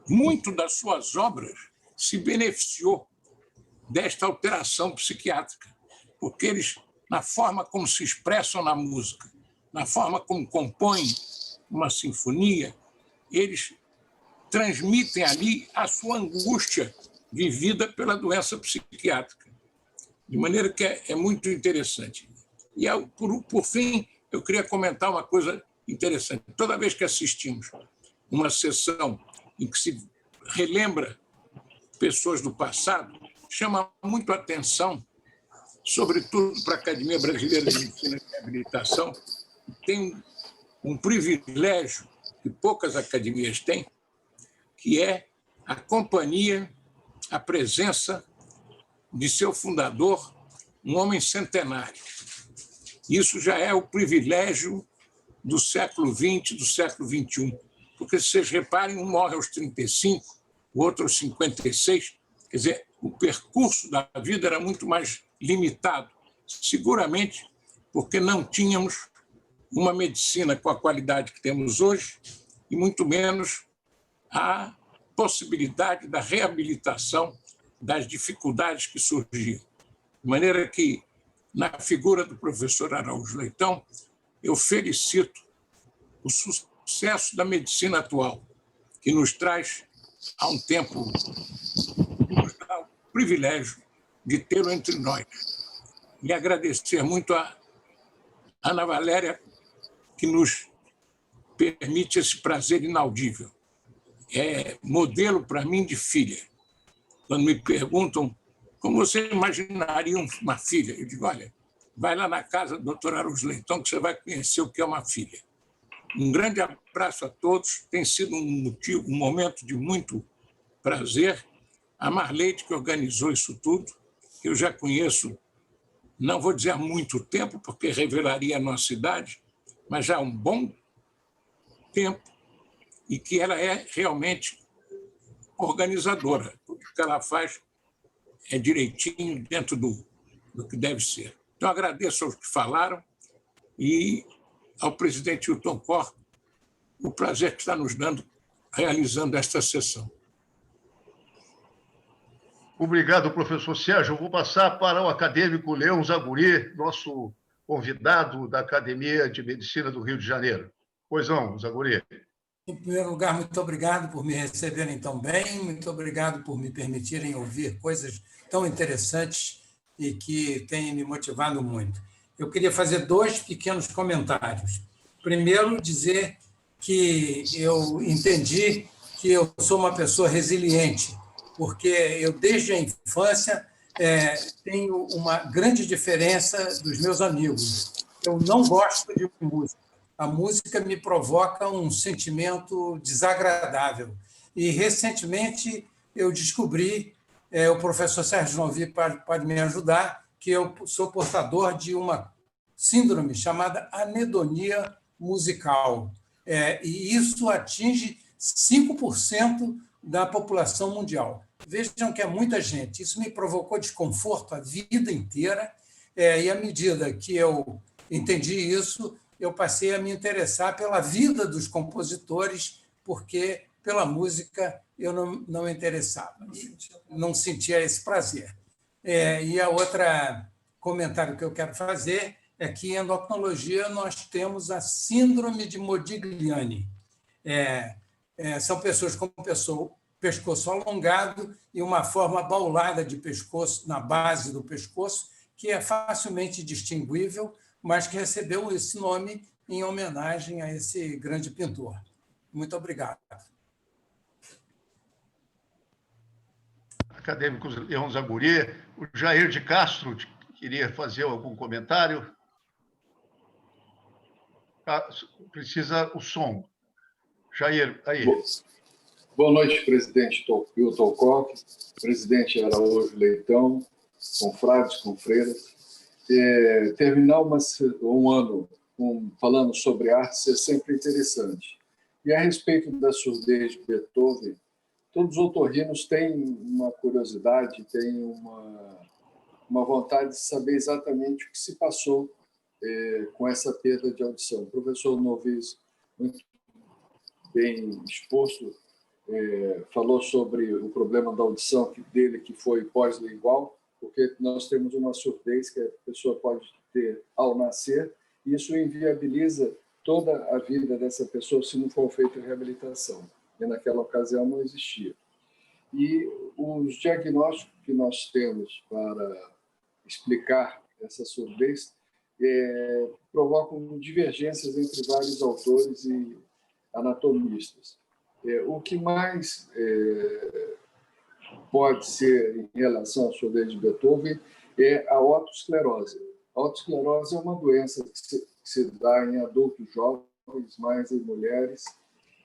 muito das suas obras se beneficiou desta alteração psiquiátrica, porque eles, na forma como se expressam na música, na forma como compõem uma sinfonia, eles transmitem ali a sua angústia vivida pela doença psiquiátrica. De maneira que é muito interessante. E, por fim, eu queria comentar uma coisa interessante. Toda vez que assistimos uma sessão em que se relembra pessoas do passado, chama muito a atenção, sobretudo para a Academia Brasileira de Medicina e Reabilitação, que tem um privilégio que poucas academias têm, que é a companhia, a presença de seu fundador, um homem centenário. Isso já é o privilégio do século XX, do século XXI, porque, se vocês reparem, um morre aos 35, o outro aos 56, quer dizer, o percurso da vida era muito mais limitado, seguramente porque não tínhamos uma medicina com a qualidade que temos hoje e muito menos a possibilidade da reabilitação das dificuldades que surgiam. De maneira que, na figura do professor Araújo Leitão, eu felicito o sucesso da medicina atual, que nos traz, há um tempo, nos dá o privilégio de tê-lo entre nós. E agradecer muito a Ana Valéria, que nos permite esse prazer inaudível. É modelo para mim de filha. Quando me perguntam como você imaginaria uma filha, eu digo, olha, vai lá na casa do Dr. Araújo Leitão que você vai conhecer o que é uma filha. Um grande abraço a todos, tem sido um momento de muito prazer. A Marleide, que organizou isso tudo, que eu já conheço, não vou dizer há muito tempo, porque revelaria a nossa idade, mas já há um bom tempo, e que ela é realmente organizadora. Tudo que ela faz é direitinho dentro do que deve ser. Então, agradeço aos que falaram e ao presidente Hilton Cor o prazer que está nos dando realizando esta sessão. Obrigado, professor Sérgio. Eu vou passar para o acadêmico Leão Zaguri, nosso convidado da Academia de Medicina do Rio de Janeiro. Pois não, Zaguri. Em primeiro lugar, muito obrigado por me receberem tão bem, muito obrigado por me permitirem ouvir coisas tão interessantes e que têm me motivado muito. Eu queria fazer 2 pequenos comentários. Primeiro, dizer que eu entendi que eu sou uma pessoa resiliente, porque eu, desde a infância, tenho uma grande diferença dos meus amigos. Eu não gosto de música. A música me provoca um sentimento desagradável. E, recentemente, eu descobri, o professor Sérgio Novi pode me ajudar, que eu sou portador de uma síndrome chamada anedonia musical. E isso atinge 5% da população mundial. Vejam que é muita gente. Isso me provocou desconforto a vida inteira, e, à medida que eu entendi isso, eu passei a me interessar pela vida dos compositores, porque pela música eu não me interessava, não sentia esse prazer. E a outra comentário que eu quero fazer é que, em endocrinologia, nós temos a síndrome de Modigliani. São pessoas com pescoço alongado e uma forma abaulada de pescoço na base do pescoço, que é facilmente distinguível, mas que recebeu esse nome em homenagem a esse grande pintor. Muito obrigado. Acadêmico Leão Zaguri, o Jair de Castro, queria fazer algum comentário? Precisa o som. Jair, aí. Boa noite, presidente Hilton Koch, presidente Araújo Leitão, confrades, confreiras. Terminar um ano falando sobre artes é sempre interessante. E a respeito da surdez de Beethoven, todos os otorrinos têm uma curiosidade, têm uma vontade de saber exatamente o que se passou com essa perda de audição. O professor Novis, muito bem exposto, falou sobre o problema da audição dele, que foi pós-lingual, porque nós temos uma surdez que a pessoa pode ter ao nascer, e isso inviabiliza toda a vida dessa pessoa se não for feita reabilitação. E naquela ocasião não existia. E os diagnósticos que nós temos para explicar essa surdez provocam divergências entre vários autores e anatomistas. O que mais pode ser em relação à surdez de Beethoven é a otosclerose. A otosclerose é uma doença que se dá em adultos jovens, mais em mulheres,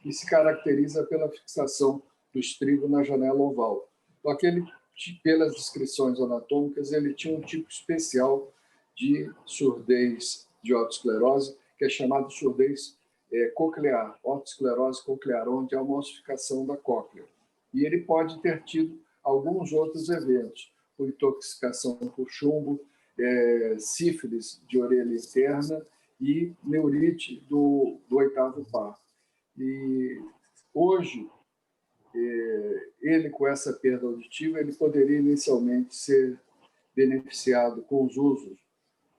e se caracteriza pela fixação do estribo na janela oval. Então, pelas descrições anatômicas, ele tinha um tipo especial de surdez de otosclerose, que é chamado de surdez coclear, otosclerose coclear, onde há uma ossificação da cóclea. E ele pode ter tido alguns outros eventos, por intoxicação por chumbo, sífilis de orelha interna e neurite do oitavo par. E hoje, ele, com essa perda auditiva, ele poderia inicialmente ser beneficiado com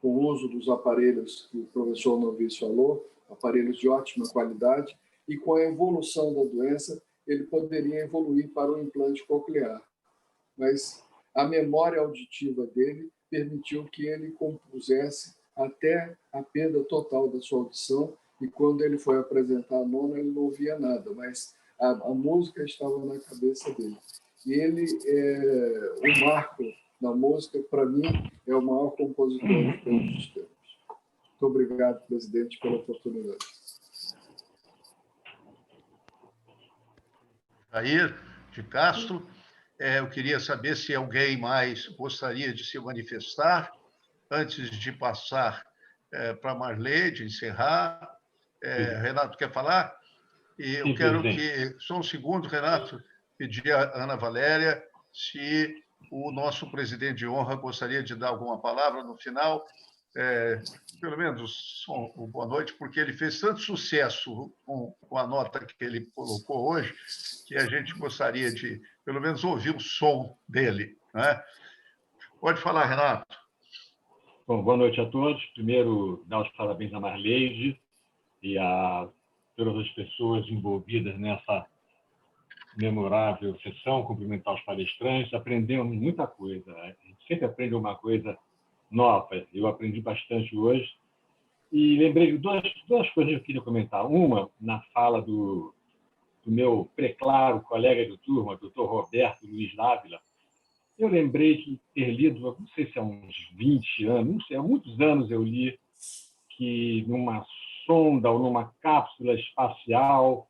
o uso dos aparelhos que o professor Novis falou, aparelhos de ótima qualidade, e com a evolução da doença, ele poderia evoluir para o implante coclear. Mas a memória auditiva dele permitiu que ele compusesse até a perda total da sua audição, e quando ele foi apresentar a nona, ele não ouvia nada, mas a música estava na cabeça dele. E ele o marco da música, para mim, é o maior compositor de todos os tempos. Muito obrigado, presidente, pela oportunidade. Jair de Castro, eu queria saber se alguém mais gostaria de se manifestar antes de passar para a Marlene, de encerrar. Renato, quer falar? E eu quero que, só um segundo, Renato, pedir a Ana Valéria se o nosso presidente de honra gostaria de dar alguma palavra no final, pelo menos uma boa noite, porque ele fez tanto sucesso com a nota que ele colocou hoje, que a gente gostaria de, pelo menos, ouvir o som dele, né? Pode falar, Renato. Bom, boa noite a todos. Primeiro, dar os parabéns à Marleide e a todas as pessoas envolvidas nessa memorável sessão, cumprimentar os palestrantes. Aprendemos muita coisa. A gente sempre aprende uma coisa nova. Eu aprendi bastante hoje. E lembrei de duas coisas que eu queria comentar. Uma, na fala do meu preclaro colega de turma, doutor Roberto Luiz Dávila. Eu lembrei de ter lido, não sei se há uns 20 anos, não sei, há muitos anos eu li que numa sonda ou numa cápsula espacial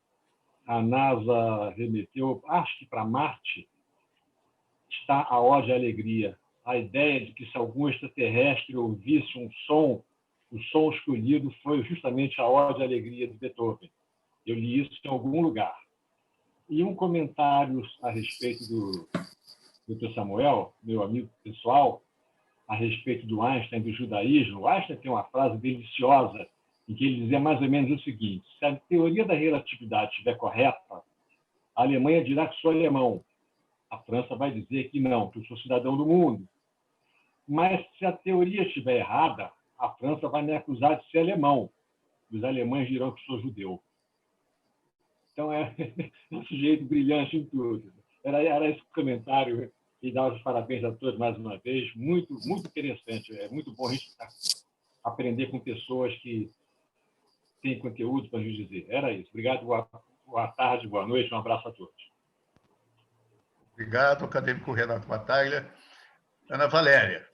a NASA remeteu, acho que para Marte, está a Ode e a Alegria. A ideia de que se algum extraterrestre ouvisse um som, o som escolhido foi justamente a Ode e a Alegria de Beethoven. Eu li isso em algum lugar. E um comentário a respeito do Dr. Samuel, meu amigo pessoal, a respeito do Einstein, do judaísmo. O Einstein tem uma frase deliciosa em que ele dizia mais ou menos o seguinte: se a teoria da relatividade estiver correta, a Alemanha dirá que sou alemão. A França vai dizer que não, que eu sou cidadão do mundo. Mas se a teoria estiver errada, a França vai me acusar de ser alemão. E os alemães dirão que sou judeu. Então, é um sujeito brilhante em tudo. Era esse comentário, e dar os parabéns a todos mais uma vez. Muito, muito interessante. É muito bom a gente aprender com pessoas que têm conteúdo para nos dizer. Era isso. Obrigado, boa tarde, boa noite, um abraço a todos. Obrigado, acadêmico Renato Battaglia. Ana Valéria.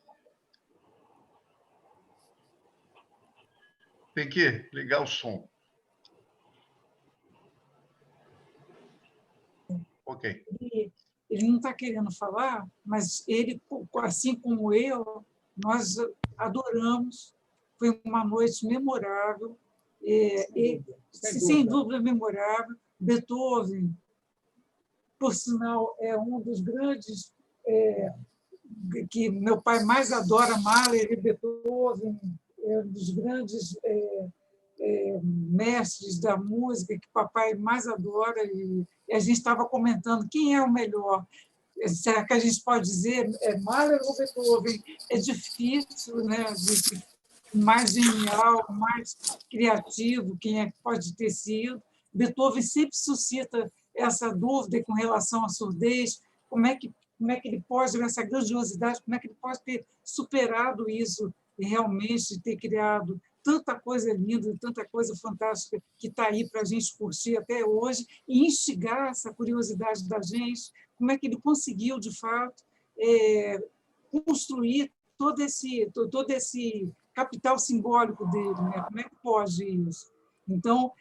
Tem que ligar o som. Ok. Ele não está querendo falar, mas ele, assim como eu, nós adoramos. Foi uma noite memorável, sem dúvida memorável. Beethoven, por sinal, é um dos grandes que meu pai mais adora, Mahler e Beethoven, é um dos grandes mestres da música que papai mais adora, e a gente estava comentando quem é o melhor. Será que a gente pode dizer Mahler ou Beethoven? É difícil, né? Mais genial, mais criativo, quem é que pode ter sido. Beethoven sempre suscita essa dúvida com relação à surdez, como é que ele pode, essa grandiosidade, como é que ele pode ter superado isso e realmente ter criado tanta coisa linda, tanta coisa fantástica que está aí para a gente curtir até hoje e instigar essa curiosidade da gente, como é que ele conseguiu, de fato, construir todo esse capital simbólico dele, né? Como é que pode isso? Então,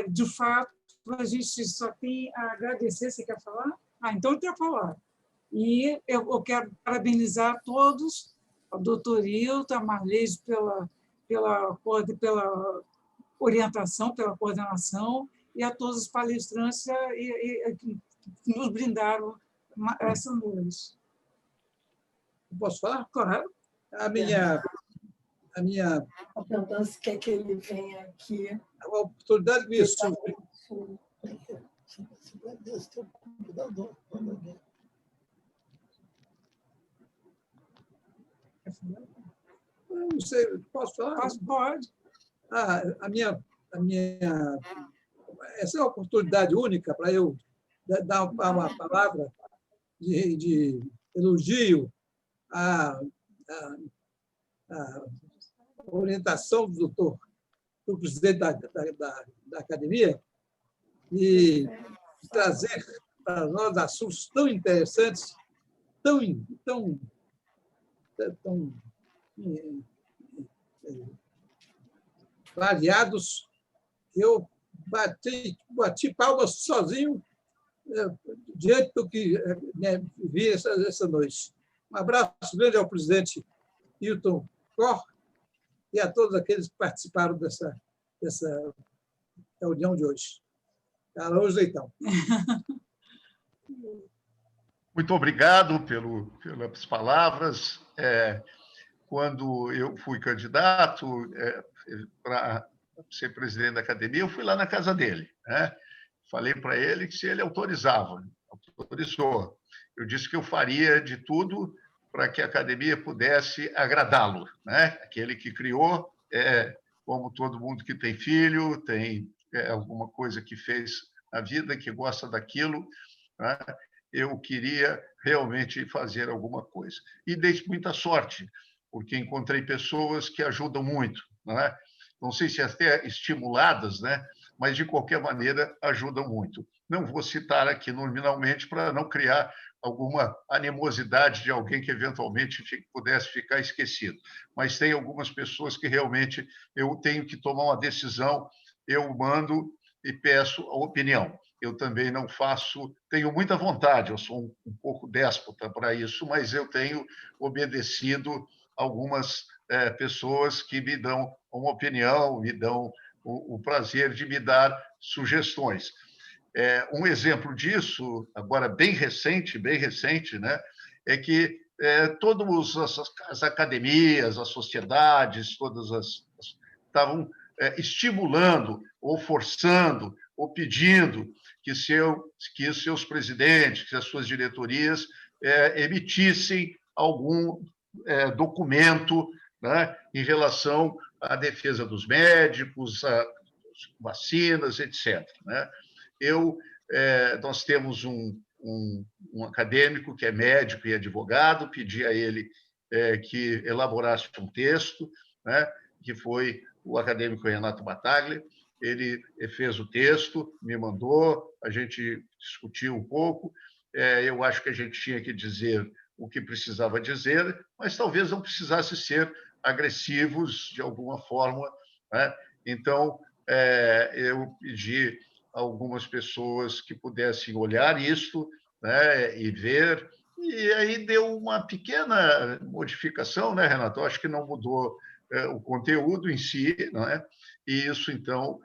de fato, a gente só tem a agradecer. Você quer falar? Então eu quero falar. E eu quero parabenizar a todos, ao doutor Hilton, a Marlene pela orientação, pela coordenação, e a todos os palestrantes que nos brindaram essa noite. Posso falar? Claro. A minha perguntando se quer que ele venha aqui. A oportunidade que me surge. Não sei, posso falar? Pode. Essa é uma oportunidade única para eu dar uma palavra de elogio à orientação do presidente da academia e trazer para nós assuntos tão interessantes, tão variados. Eu bati palmas sozinho diante do que vi essa noite. Um abraço grande ao presidente Hilton Cor e a todos aqueles que participaram dessa reunião de hoje. Araújo Leitão. Muito obrigado pelas palavras. Quando eu fui candidato para ser presidente da academia, eu fui lá na casa dele, né? Falei para ele que se ele autorizava, autorizou. Eu disse que eu faria de tudo para que a academia pudesse agradá-lo, né? Aquele que criou, como todo mundo que tem filho, tem alguma coisa que fez na vida, que gosta daquilo, né? Eu queria realmente fazer alguma coisa. E dei muita sorte, porque encontrei pessoas que ajudam muito, né? Não sei se até estimuladas, né? Mas, de qualquer maneira, ajudam muito. Não vou citar aqui nominalmente para não criar alguma animosidade de alguém que, eventualmente, pudesse ficar esquecido. Mas tem algumas pessoas que, realmente, eu tenho que tomar uma decisão, eu mando e peço a opinião. Eu também não faço, tenho muita vontade, eu sou um pouco déspota para isso, mas eu tenho obedecido algumas pessoas que me dão uma opinião, me dão o prazer de me dar sugestões. Um exemplo disso, agora bem recente, né, é que todas as academias, as sociedades, estavam estimulando ou forçando ou pedindo que seus presidentes, que as suas diretorias emitissem algum documento, né, em relação à defesa dos médicos, às vacinas, etc. Né? Nós temos um acadêmico que é médico e advogado, pedi a ele que elaborasse um texto, né, que foi o acadêmico Renato Battaglia. Ele fez o texto, me mandou, a gente discutiu um pouco. Eu acho que a gente tinha que dizer o que precisava dizer, mas talvez não precisasse ser agressivos de alguma forma, né? Então, eu pedi a algumas pessoas que pudessem olhar isso, né, e ver, e aí deu uma pequena modificação, né, Renato? Eu acho que não mudou o conteúdo em si, não é? E isso, então,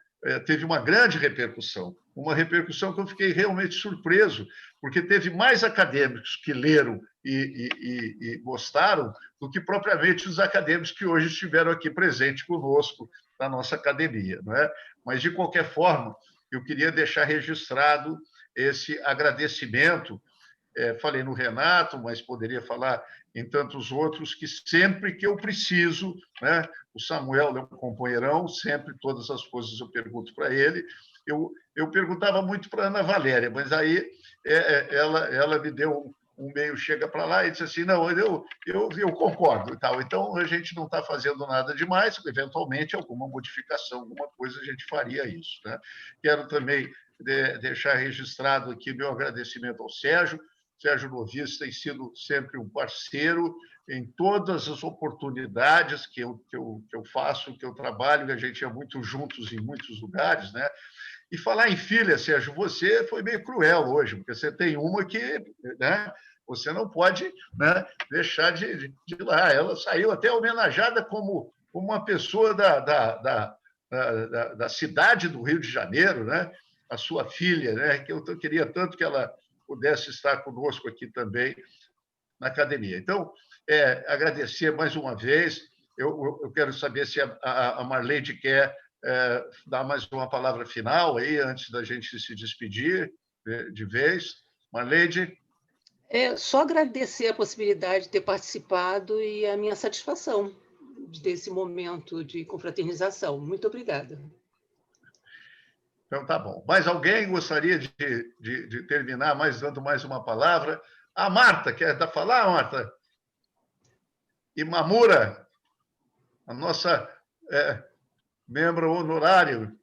teve uma grande repercussão, uma repercussão que eu fiquei realmente surpreso, porque teve mais acadêmicos que leram e gostaram do que propriamente os acadêmicos que hoje estiveram aqui presentes conosco na nossa academia, não é? Mas, de qualquer forma, eu queria deixar registrado esse agradecimento. Falei no Renato, mas poderia falar em tantos outros, que sempre que eu preciso, né? O Samuel é um companheirão, sempre todas as coisas eu pergunto para ele. Eu perguntava muito para a Ana Valéria, mas aí ela me deu um meio chega para lá e disse assim, não, eu concordo e tal. Então, a gente não está fazendo nada demais, eventualmente, alguma modificação, alguma coisa, a gente faria isso, né? Quero também deixar registrado aqui meu agradecimento ao Sérgio. Sérgio Noviço tem sido sempre um parceiro em todas as oportunidades que eu faço, que eu trabalho, que a gente é muito juntos em muitos lugares, né? E falar em filha, Sérgio, você foi meio cruel hoje, porque você tem uma que, né, você não pode, né, deixar de ir lá. Ela saiu até homenageada como uma pessoa da cidade do Rio de Janeiro, né? A sua filha, né? Que eu queria tanto que ela pudesse estar conosco aqui também na academia. Então, agradecer mais uma vez. Eu quero saber se a Marleide quer dar mais uma palavra final aí, antes da gente se despedir de vez. Marleide? Só agradecer a possibilidade de ter participado e a minha satisfação desse momento de confraternização. Muito obrigada. Então, tá bom. Mais alguém gostaria de terminar dando mais uma palavra? A Marta, quer falar, Marta? E Mamura, a nossa membro honorário,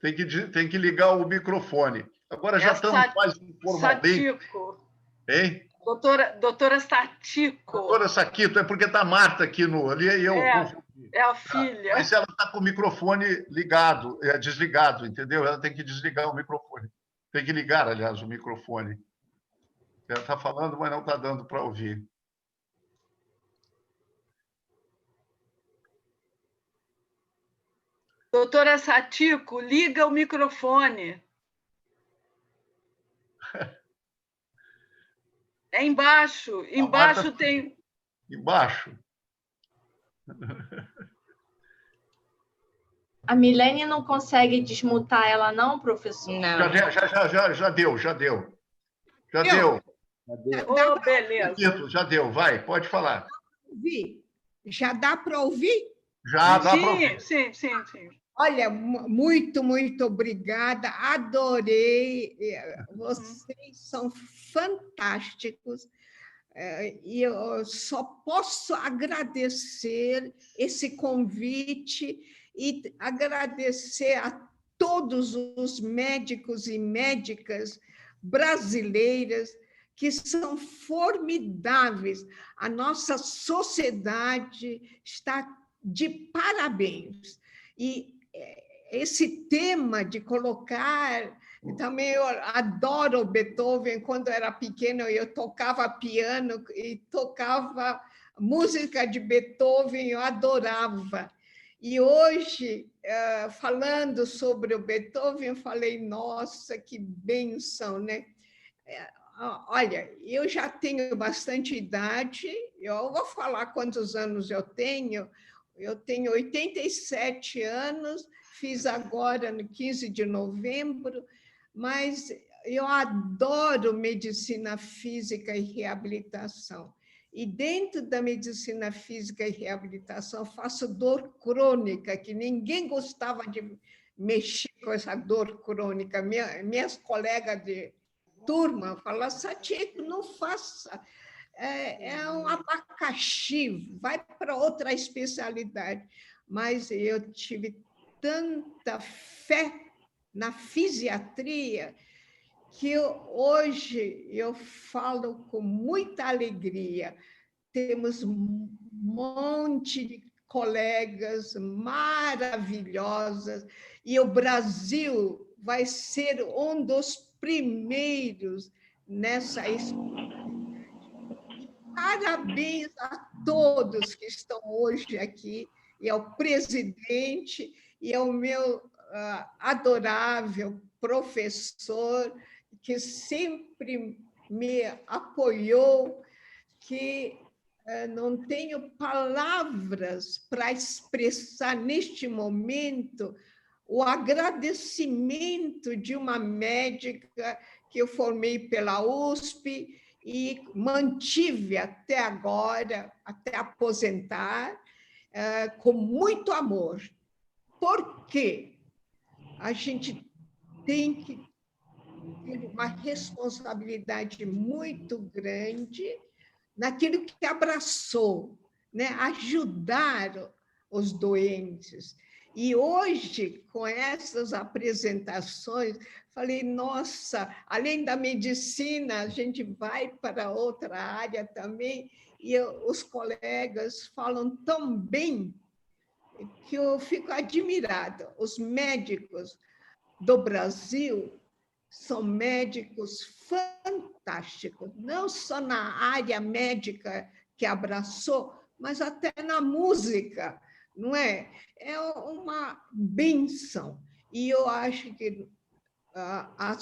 tem que ligar o microfone. Agora já estamos mais informalmente. Satico. Hein? Doutora Satico. Doutora Saquito, é porque está a Marta aqui ali e eu confundi. É a filha. Mas ela está com o microfone ligado, desligado, entendeu? Ela tem que desligar o microfone. Tem que ligar, aliás, o microfone. Ela está falando, mas não está dando para ouvir. Doutora Satico, liga o microfone. É embaixo. Embaixo Marta... tem... Embaixo. A Milene não consegue desmutar ela, não, professor? Não. Já deu. Já deu. Oh, beleza. Já deu, vai, pode falar. Já dá para ouvir? Já dá para ouvir. Sim. Olha, muito, muito obrigada, adorei, vocês são fantásticos, e eu só posso agradecer esse convite e agradecer a todos os médicos e médicas brasileiras que são formidáveis. A nossa sociedade está de parabéns. E esse tema de colocar... Também eu adoro Beethoven. Quando eu era pequena, eu tocava piano e tocava música de Beethoven, eu adorava. E hoje, falando sobre o Beethoven, eu falei, nossa, que bênção, né? Olha, eu já tenho bastante idade, eu vou falar quantos anos eu tenho 87 anos, fiz agora no 15 de novembro, mas eu adoro medicina física e reabilitação. E dentro da medicina física e reabilitação, eu faço dor crônica, que ninguém gostava de mexer com essa dor crônica. Minhas colegas de turma falam, Satico, não faça. É um abacaxi, vai para outra especialidade. Mas eu tive tanta fé na fisiatria que hoje eu falo com muita alegria. Temos um monte de colegas maravilhosas, e o Brasil vai ser um dos primeiros nessa experiência. Parabéns a todos que estão hoje aqui, e ao presidente, e ao meu adorável professor, que sempre me apoiou, que não tenho palavras para expressar neste momento o agradecimento de uma médica que eu formei pela USP e mantive até agora, até aposentar, com muito amor. Porque a gente tem que ter uma responsabilidade muito grande naquilo que abraçou, né? Ajudar os doentes. E hoje, com essas apresentações, falei, nossa, além da medicina, a gente vai para outra área também, e os colegas falam tão bem que eu fico admirada. Os médicos do Brasil são médicos fantásticos, não só na área médica que abraçou, mas até na música, não é? É uma bênção. E eu acho que a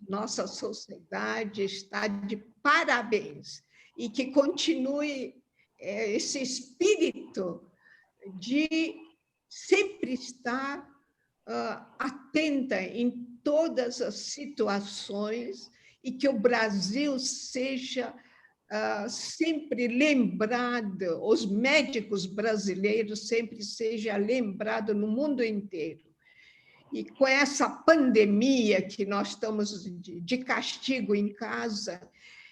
nossa sociedade está de parabéns, e que continue esse espírito de sempre estar atenta em todas as situações, e que o Brasil seja sempre lembrado, os médicos brasileiros sempre sejam lembrados no mundo inteiro. E com essa pandemia que nós estamos de castigo em casa,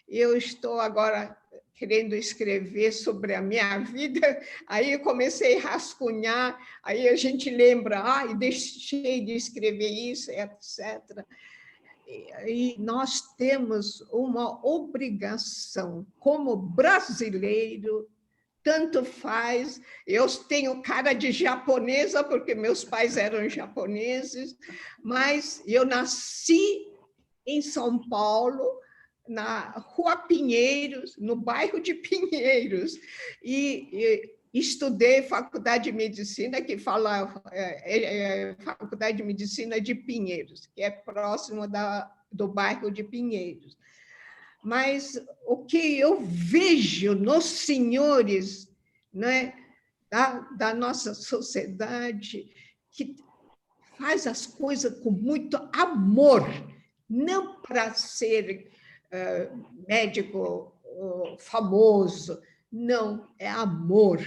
eu estou agora querendo escrever sobre a minha vida, aí eu comecei a rascunhar, aí a gente lembra, e deixei de escrever isso, etc. E nós temos uma obrigação, como brasileiro, tanto faz, eu tenho cara de japonesa, porque meus pais eram japoneses, mas eu nasci em São Paulo, na Rua Pinheiros, no bairro de Pinheiros, e estudei faculdade de medicina, que fala faculdade de medicina de Pinheiros, que é próximo do bairro de Pinheiros. Mas o que eu vejo nos senhores, né, da nossa sociedade, que faz as coisas com muito amor, não para ser médico famoso, não, é amor.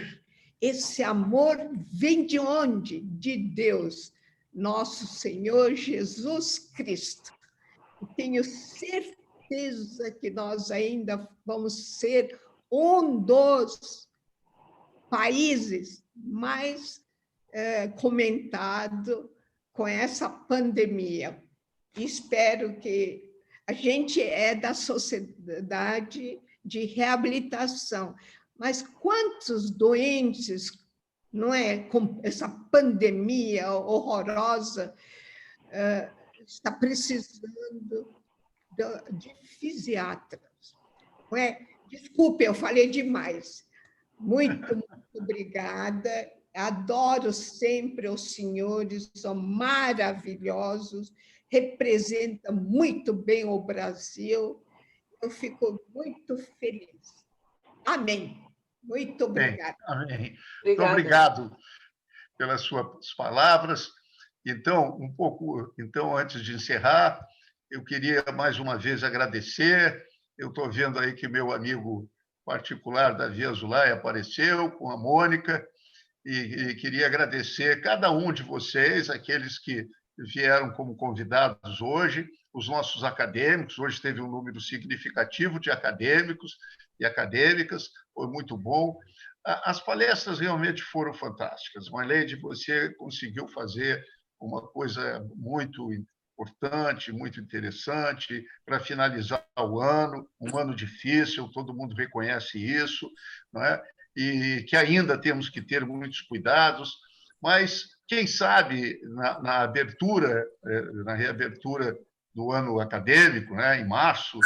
Esse amor vem de onde? De Deus, nosso Senhor Jesus Cristo. Eu tenho certeza que nós ainda vamos ser um dos países mais comentado com essa pandemia. Espero que a gente é da sociedade de reabilitação, mas quantos doentes, não é, com essa pandemia horrorosa, está precisando de fisiatras, não é? Desculpe, eu falei demais. Muito obrigada. Adoro sempre os senhores, são maravilhosos, representam muito bem o Brasil. Eu fico muito feliz. Amém. Muito obrigada. Amém. Muito obrigado pelas suas palavras. Então, antes de encerrar, eu queria mais uma vez agradecer. Eu estou vendo aí que meu amigo particular, Davi Azulay, apareceu com a Mônica, e queria agradecer cada um de vocês, aqueles que vieram como convidados hoje, os nossos acadêmicos. Hoje teve um número significativo de acadêmicos e acadêmicas, foi muito bom. As palestras realmente foram fantásticas. Marleide, você conseguiu fazer uma coisa muito importante, muito interessante, para finalizar o ano, um ano difícil, todo mundo reconhece isso, não é? e que ainda temos que ter muitos cuidados, mas quem sabe na abertura, na reabertura do ano acadêmico, né, em março,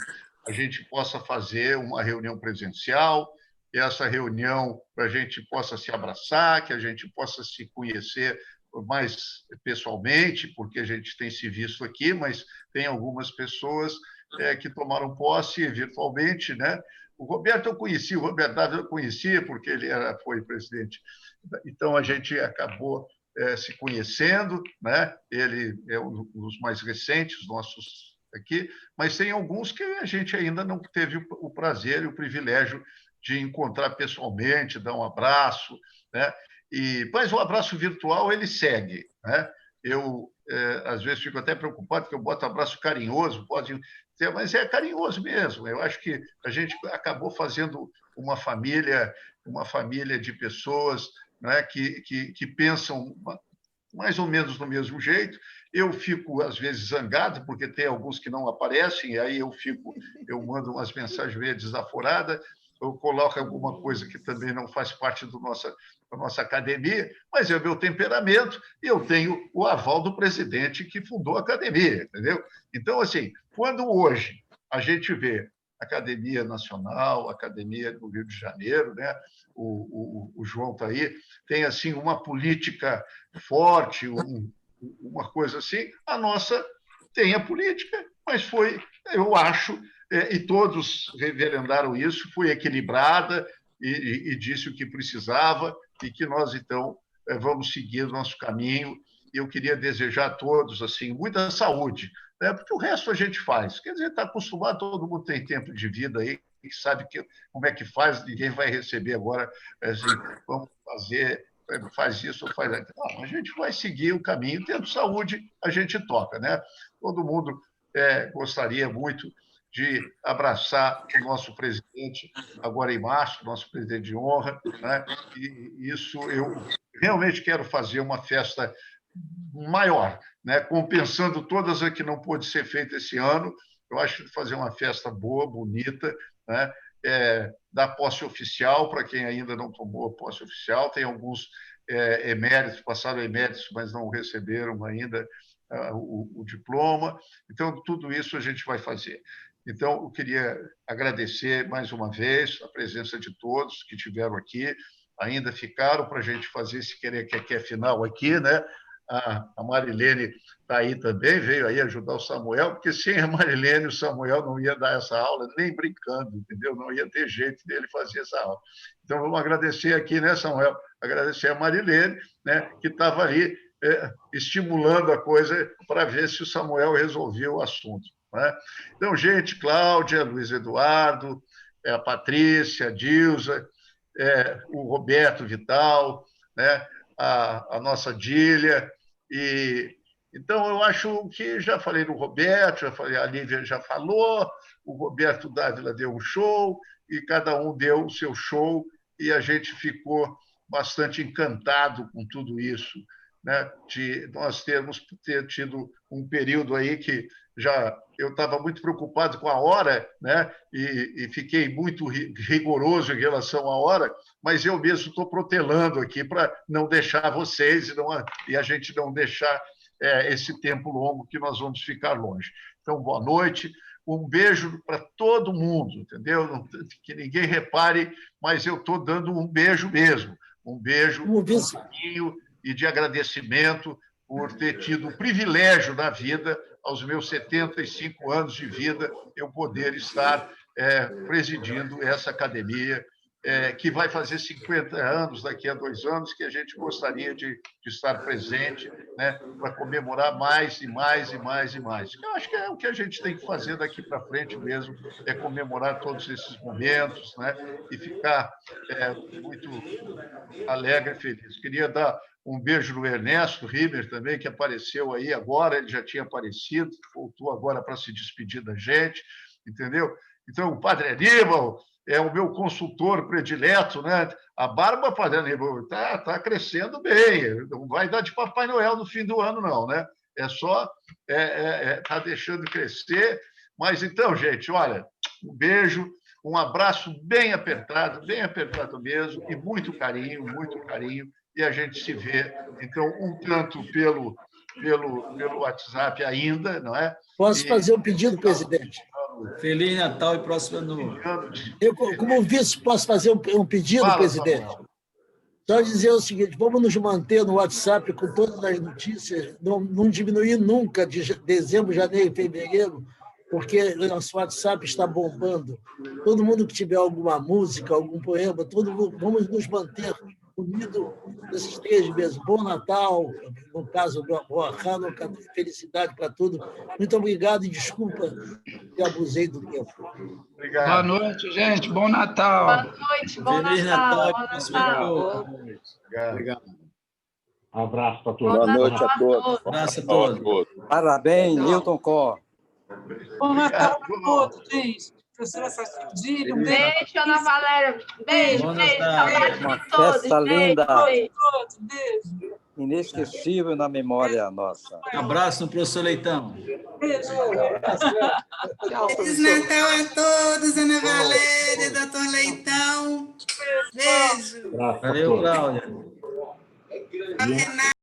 a gente possa fazer uma reunião presencial, e essa reunião para a gente possa se abraçar, que a gente possa se conhecer mais pessoalmente, porque a gente tem se visto aqui, mas tem algumas pessoas que tomaram posse virtualmente, né? O Roberto eu conheci, o Roberto Dávila eu conhecia, porque ele foi presidente. Então, a gente acabou se conhecendo, né? Ele é um dos mais recentes nossos aqui, mas tem alguns que a gente ainda não teve o prazer e o privilégio de encontrar pessoalmente, dar um abraço, né? Mas o abraço virtual, ele segue, né? Eu, às vezes, fico até preocupado, porque eu boto abraço carinhoso, pode ter, mas é carinhoso mesmo. Eu acho que a gente acabou fazendo uma família de pessoas, né, que pensam mais ou menos do mesmo jeito. Eu fico, às vezes, zangado, porque tem alguns que não aparecem, e aí eu mando umas mensagens meio desaforadas, eu coloco alguma coisa que também não faz parte da nossa academia, mas é o meu temperamento e eu tenho o aval do presidente que fundou a academia, entendeu? Então, assim, quando hoje a gente vê a Academia Nacional, a Academia do Rio de Janeiro, né? O João está aí, tem assim uma política forte, uma coisa assim, a nossa tem a política, mas foi, eu acho, e todos reverendaram isso, foi equilibrada e disse o que precisava e que nós, então, vamos seguir o nosso caminho. E eu queria desejar a todos assim, muita saúde, né? Porque o resto a gente faz. Quer dizer, está acostumado, todo mundo tem tempo de vida aí, e sabe como é que faz, ninguém vai receber agora, assim, vamos fazer, faz isso ou faz aquilo. Não, a gente vai seguir o caminho, tendo saúde, a gente toca, né? Todo mundo gostaria muito de abraçar o nosso presidente, agora em março, nosso presidente de honra, né? E isso eu realmente quero fazer uma festa maior, né? Compensando todas as que não pôde ser feita esse ano. Eu acho que fazer uma festa boa, bonita, né? Da posse oficial, para quem ainda não tomou a posse oficial, tem alguns eméritos, passaram eméritos, mas não receberam ainda o diploma. Então, tudo isso a gente vai fazer. Então, eu queria agradecer mais uma vez a presença de todos que estiveram aqui, ainda ficaram para a gente fazer esse querer-quer final aqui, né? A Marilene está aí também, veio aí ajudar o Samuel, porque sem a Marilene o Samuel não ia dar essa aula, nem brincando, entendeu? Não ia ter jeito dele fazer essa aula. Então, vamos agradecer aqui, né, Samuel? Agradecer a Marilene, né, que estava ali estimulando a coisa para ver se o Samuel resolvia o assunto, né? Então, gente, Cláudia, Luiz Eduardo, a Patrícia, a Dilza, o Roberto Vital, né, a nossa Dília. Então, eu acho que já falei do Roberto, já falei, a Lívia já falou, o Roberto Dávila deu um show, e cada um deu o seu show, e a gente ficou bastante encantado com tudo isso, né? De nós ter tido um período aí que eu estava muito preocupado com a hora, né? E fiquei muito rigoroso em relação à hora, mas eu mesmo estou protelando aqui para não deixar vocês e a gente não deixar esse tempo longo que nós vamos ficar longe. Então, boa noite, um beijo para todo mundo, entendeu? Que ninguém repare, mas eu estou dando um beijo mesmo, um beijo de carinho e de agradecimento por ter tido o privilégio na vida, aos meus 75 anos de vida, eu poder estar presidindo essa academia, que vai fazer 50 anos daqui a 2 anos, que a gente gostaria de estar presente, né, para comemorar mais e mais e mais e mais. Eu acho que é o que a gente tem que fazer daqui para frente mesmo, é comemorar todos esses momentos, né, e ficar muito alegre e feliz. Queria dar um beijo no Ernesto Rimer também, que apareceu aí agora, ele já tinha aparecido, voltou agora para se despedir da gente, entendeu? Então, o Padre Aníbal é o meu consultor predileto, né? A barba, Padre Aníbal, está crescendo bem, não vai dar de Papai Noel no fim do ano, não, né? É só está deixando crescer. Mas então, gente, olha, um beijo, Um abraço bem apertado mesmo, e muito carinho, e a gente se vê, então, um tanto pelo WhatsApp ainda, não é? Posso fazer um pedido, presidente? Feliz Natal e próximo ano novo. Eu, como vice, posso fazer um pedido, Fala, presidente? Samuel. Só dizer o seguinte, vamos nos manter no WhatsApp com todas as notícias, não diminuir nunca de dezembro, janeiro e fevereiro, porque nosso WhatsApp está bombando. Todo mundo que tiver alguma música, algum poema, vamos nos manter unidos nesses 3 meses. Bom Natal, no caso do Hanukkah, felicidade para tudo. Muito obrigado e desculpa que abusei do tempo. Obrigado. Boa noite, gente. Bom Natal. Boa noite, bom Feliz Natal. Natal. Bom Natal. Obrigado. Um abraço para todos. Boa noite a todos. Um abraço a todos. Parabéns, Newton Cor. Bom Natal para todos, gente. Professora Sacildilho, um beijo. Beijo, Ana Valéria. Beijo, Bom beijo. Natal. Saudade Uma de todos. festa linda. Beijo. Todos, beijo. Inesquecível na memória nossa. Abraço no professor Leitão. Beijo. Tchau, Feliz professor. Natal a todos, Ana Valéria, doutor Leitão. Beijo. Abraço a Valeu, todos. Cláudia. Renata.